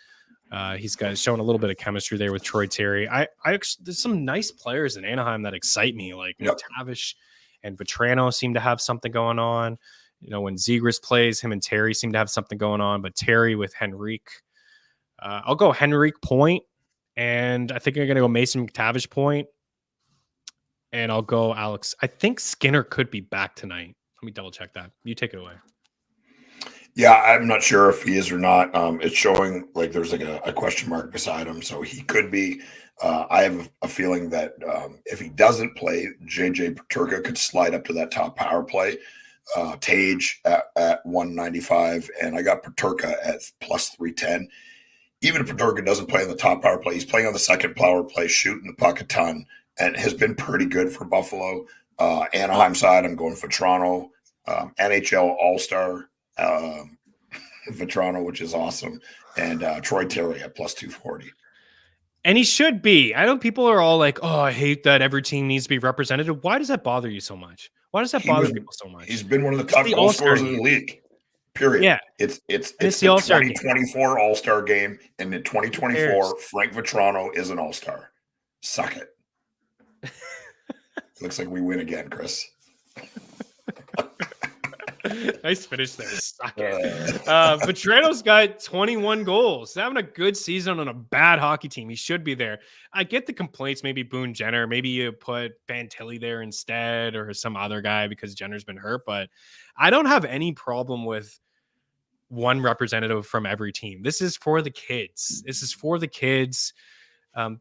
He's shown a little bit of chemistry there with Troy Terry. There's some nice players in Anaheim that excite me, like McTavish and Vetrano seem to have something going on. When Zegras plays, him and Terry seem to have something going on, but Terry with Henrique. I'll go Henrique point, and I think I'm going to go Mason McTavish point, and I'll go Alex. I think Skinner could be back tonight. Let me double check that. You take it away. Yeah, I'm not sure if he is or not. It's showing like there's like a question mark beside him, so he could be. I have a feeling that if he doesn't play, JJ Peterka could slide up to that top power play. Tage at 195, and I got Peterka at +310. Even if Peterka doesn't play in the top power play, he's playing on the second power play, shooting the puck a ton, and has been pretty good for Buffalo. Anaheim side, I'm going Vetrano, NHL All-Star Vetrano, which is awesome, and Troy Terry at +240. And he should be. I know people are all like, "Oh, I hate that every team needs to be represented." Why does that bother you so much? Why does that bother people so much? He's been one of the top goal scorers in the league. Period. Yeah, it's the All-Star 2024 All-Star game, and in 2024, Frank Vetrano is an All-Star. Suck it. Looks like we win again, Chris. Nice finish there. Suck it. Vetrano's got 21 goals. He's having a good season on a bad hockey team. He should be there. I get the complaints. Maybe Boone Jenner. Maybe you put Fantilli there instead or some other guy because Jenner's been hurt. But I don't have any problem with one representative from every team. This is for the kids.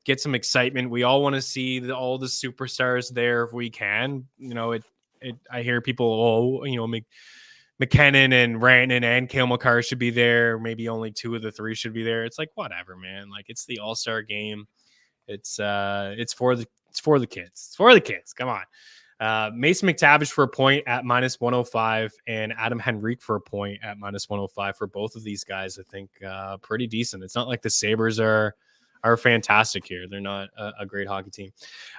Get some excitement. We all want to see all the superstars there if we can. I hear people, McKinnon and Rantanen and Cale Makar should be there. Maybe only 2 of the 3 should be there. It's like, whatever, man. Like, it's the All-Star game. It's for the kids. It's for the kids. Come on. Mason McTavish for a point at -105 and Adam Henrique for a point at -105 for both of these guys. I think pretty decent. It's not like the Sabres are fantastic here. They're not a great hockey team.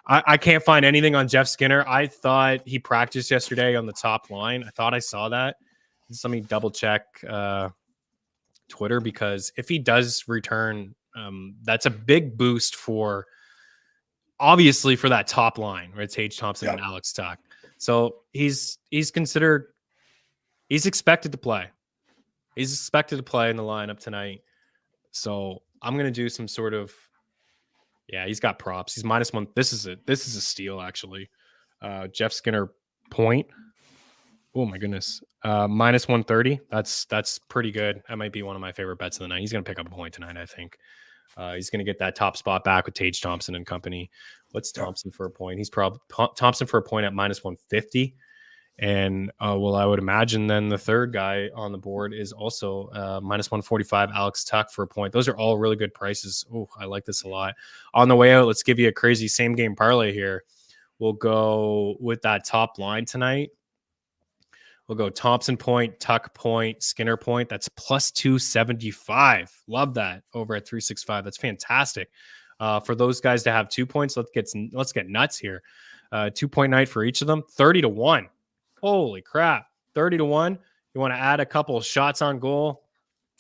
I can't find anything on Jeff Skinner. I thought he practiced yesterday on the top line. I thought I saw that. Just let me double check Twitter, because if he does return, that's a big boost obviously for that top line, right? Tage Thompson and Alex Tuch. So he's expected to play. He's expected to play in the lineup tonight. So I'm going to do some sort of, he's got props. He's -1. This is a steal, actually. Jeff Skinner point. Oh my goodness. -130. That's pretty good. That might be one of my favorite bets of the night. He's going to pick up a point tonight, I think. He's going to get that top spot back with Tage Thompson and company. What's Thompson for a point? He's probably Thompson for a point at -150. And well, I would imagine then the third guy on the board is also minus 145, Alex Tuck for a point. Those are all really good prices. Oh, I like this a lot. On the way out, let's give you a crazy same game parlay here. We'll go with that top line tonight. We'll go Thompson point, Tuck point, Skinner point. That's plus 275. Love that over at 365. That's fantastic. For those guys to have 2 points, let's get nuts here. 2-point night for each of them, 30-1. Holy crap. 30-1. You want to add a couple of shots on goal,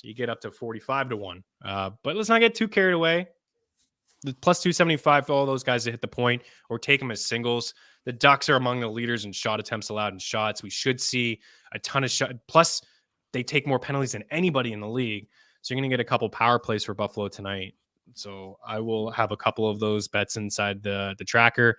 you get up to 45-1. But let's not get too carried away. The plus 275 for all those guys that hit the point or take them as singles. The Ducks are among the leaders in shot attempts allowed in shots. We should see a ton of shots. Plus, they take more penalties than anybody in the league. So you're going to get a couple power plays for Buffalo tonight. So I will have a couple of those bets inside the tracker.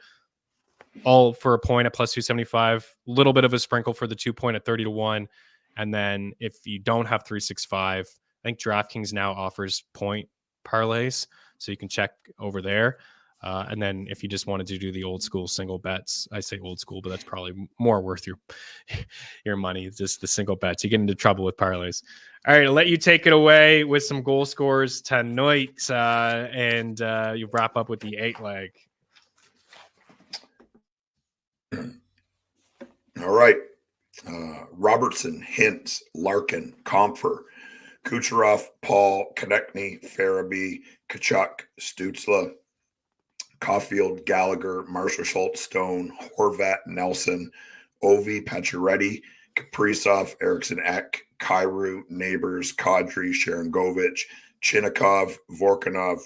All for a point at plus 275. A little bit of a sprinkle for the 2-point at 30-1. And then if you don't have 365, I think DraftKings now offers point parlays. So you can check over there. And then if you just wanted to do the old school single bets, I say old school, but that's probably more worth your money. Just the single bets. You get into trouble with parlays. All right, I'll let you take it away with some goal scorers tonight. And you wrap up with the 8-leg. All right. Robertson, Hintz, Larkin, Comfer, Kucherov, Paul, Konechny, Farabee, Kachuk, Stützle, Caulfield, Gallagher, Marshall, Schultz, Stone, Horvat, Nelson, Ovi, Pacioretty, Kaprizov, Eriksson Ek, Kyrou, Neighbors, Kadri, Sharangovich, Chinnikov, Vorkunov,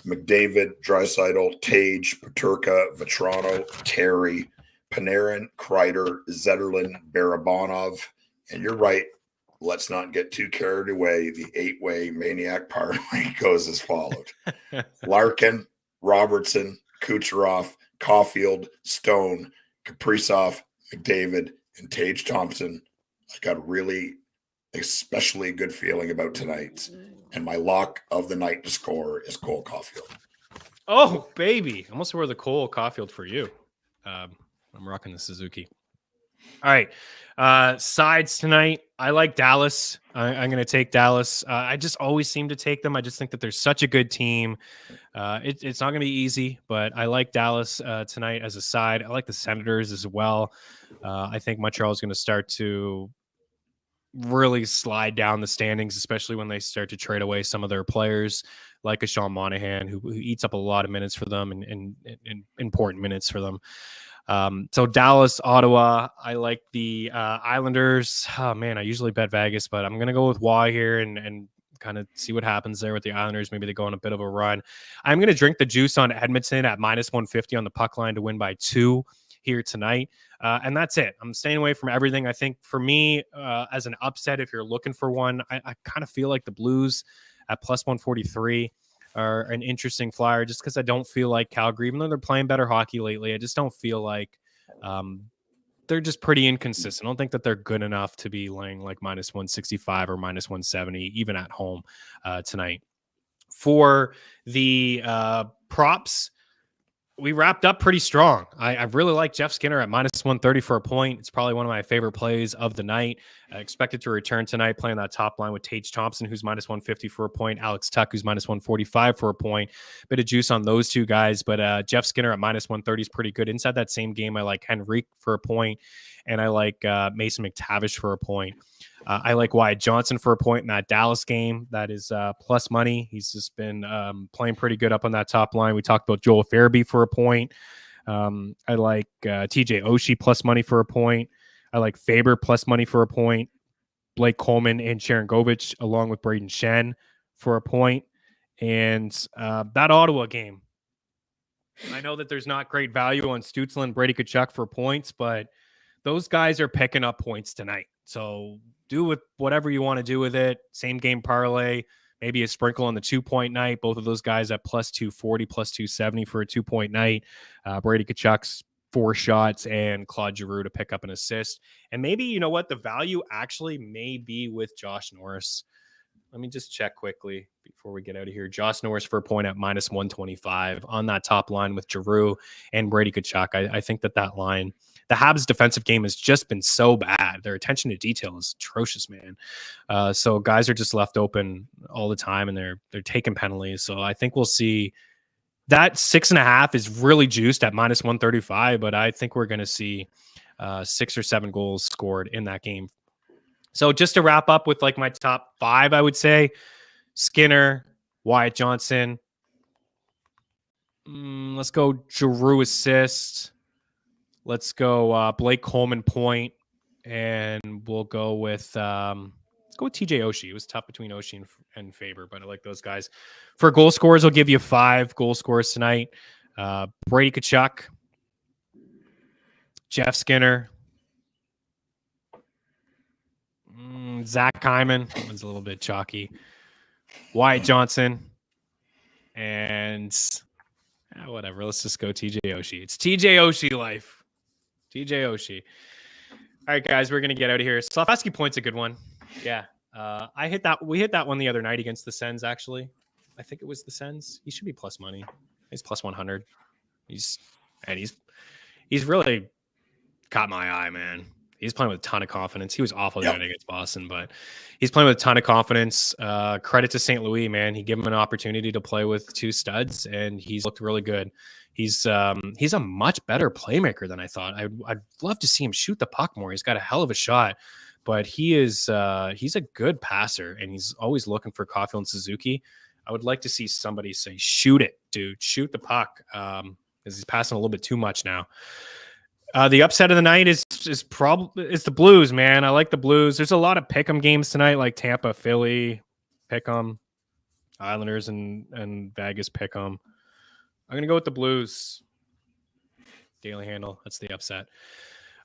McDavid, Draisaitl, Tage, Peterka, Vetrano, Terry, Panarin, Kreider, Zetterlund, Barabanov. And you're right. Let's not get too carried away. The 8-way maniac parlay goes as followed. Larkin, Robertson, Kucherov, Caulfield, Stone, Kaprizov, McDavid, and Tage Thompson. I got a really especially good feeling about tonight. And my lock of the night to score is Cole Caulfield. Oh, baby. Almost wore the Cole Caulfield for you. I'm rocking the Suzuki. All right. Sides tonight. I like Dallas. I'm going to take Dallas. I just always seem to take them. I just think that they're such a good team. It's not going to be easy, but I like Dallas tonight as a side. I like the Senators as well. I think Montreal is going to start to really slide down the standings, especially when they start to trade away some of their players, like a Sean Monahan, who eats up a lot of minutes for them and important minutes for them. So Dallas, Ottawa, I like the Islanders. Oh man, I usually bet Vegas, but I'm going to go with Y here and kind of see what happens there with the Islanders. Maybe they go on a bit of a run. I'm going to drink the juice on Edmonton at minus 150 on the puck line to win by 2 here tonight. And that's it. I'm staying away from everything. I think for me, as an upset, if you're looking for one, I kind of feel like the Blues at plus 143 are an interesting flyer just because I don't feel like Calgary, even though they're playing better hockey lately, I just don't feel like they're just pretty inconsistent. I don't think that they're good enough to be laying like minus 165 or minus 170, even at home tonight. For the props, we wrapped up pretty strong. I really like Jeff Skinner at minus 130 for a point. It's probably one of my favorite plays of the night. Expected to return tonight, playing that top line with Tage Thompson, who's minus 150 for a point, Alex Tuck, who's minus 145 for a point. Bit of juice on those two guys, but Jeff Skinner at minus 130 is pretty good. Inside that same game, I like Henrique for a point, and I like Mason McTavish for a point. I like Wyatt Johnson for a point in that Dallas game. That is plus money. He's just been playing pretty good up on that top line. We talked about Joel Farabee for a point. I like TJ Oshie plus money for a point. I like Faber plus money for a point. Blake Coleman and Sharangovich along with Braden Shen for a point. And that Ottawa game. I know that there's not great value on Stützle and Brady Tkachuk for points, but those guys are picking up points tonight. So do with whatever you want to do with it. Same game parlay, maybe a sprinkle on the 2-point night. Both of those guys at plus 240, plus 270 for a 2-point night. Brady Tkachuk's 4 shots and Claude Giroux to pick up an assist. And maybe, you know what, the value actually may be with Josh Norris. Let me just check quickly before we get out of here. Josh Norris for a point at minus 125 on that top line with Giroux and Brady Tkachuk. I think that the Habs defensive game has just been so bad. Their attention to detail is atrocious, man. So guys are just left open all the time, and they're taking penalties. So I think we'll see that 6.5 is really juiced at -135, but I think we're going to see 6 or 7 goals scored in that game. So just to wrap up with like my top 5, I would say Skinner, Wyatt Johnson. Let's go Giroux assist. Let's go Blake Coleman point, and we'll go with let's go with TJ Oshie. It was tough between Oshie and Faber, but I like those guys. For goal scorers, I'll give you 5 goal scorers tonight. Brady Tkachuk, Jeff Skinner, Zach Hyman. That one's a little bit chalky. Wyatt Johnson, and whatever. Let's just go TJ Oshie. It's TJ Oshie life. TJ Oshie. All right, guys, we're gonna get out of here. Slafkovsky point's a good one. Yeah, I hit that. We hit that one the other night against the Sens. Actually, I think it was the Sens. He should be plus money. He's plus 100. He's really caught my eye, man. He's playing with a ton of confidence. He was awful the other night against Boston, but he's playing with a ton of confidence. Credit to St. Louis, man. He gave him an opportunity to play with 2 studs, and he's looked really good. He's a much better playmaker than I thought. I'd love to see him shoot the puck more. He's got a hell of a shot, but he's a good passer, and he's always looking for Caulfield and Suzuki. I would like to see somebody say, "Shoot it, dude! Shoot the puck," because he's passing a little bit too much now. The upset of the night is the Blues, man. I like the Blues. There's a lot of pick'em games tonight, like Tampa, Philly, pick'em, Islanders, and Vegas pick'em. I'm gonna go with the Blues. Daily handle. That's the upset.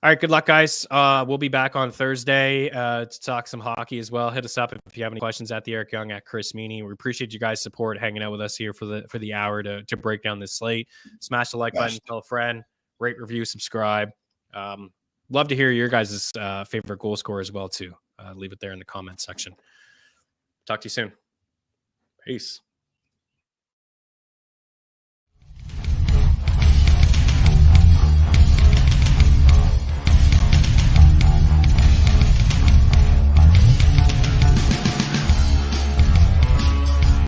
All right, good luck, guys. We'll be back on Thursday to talk some hockey as well. Hit us up if you have any questions at the Eric Young, at Chris Meaney. We appreciate you guys' support, hanging out with us here for the hour to break down this slate. Smash the like button, tell a friend. Rate, review, subscribe. Love to hear your guys' favorite goal scorer as well, too. Leave it there in the comments section. Talk to you soon. Peace.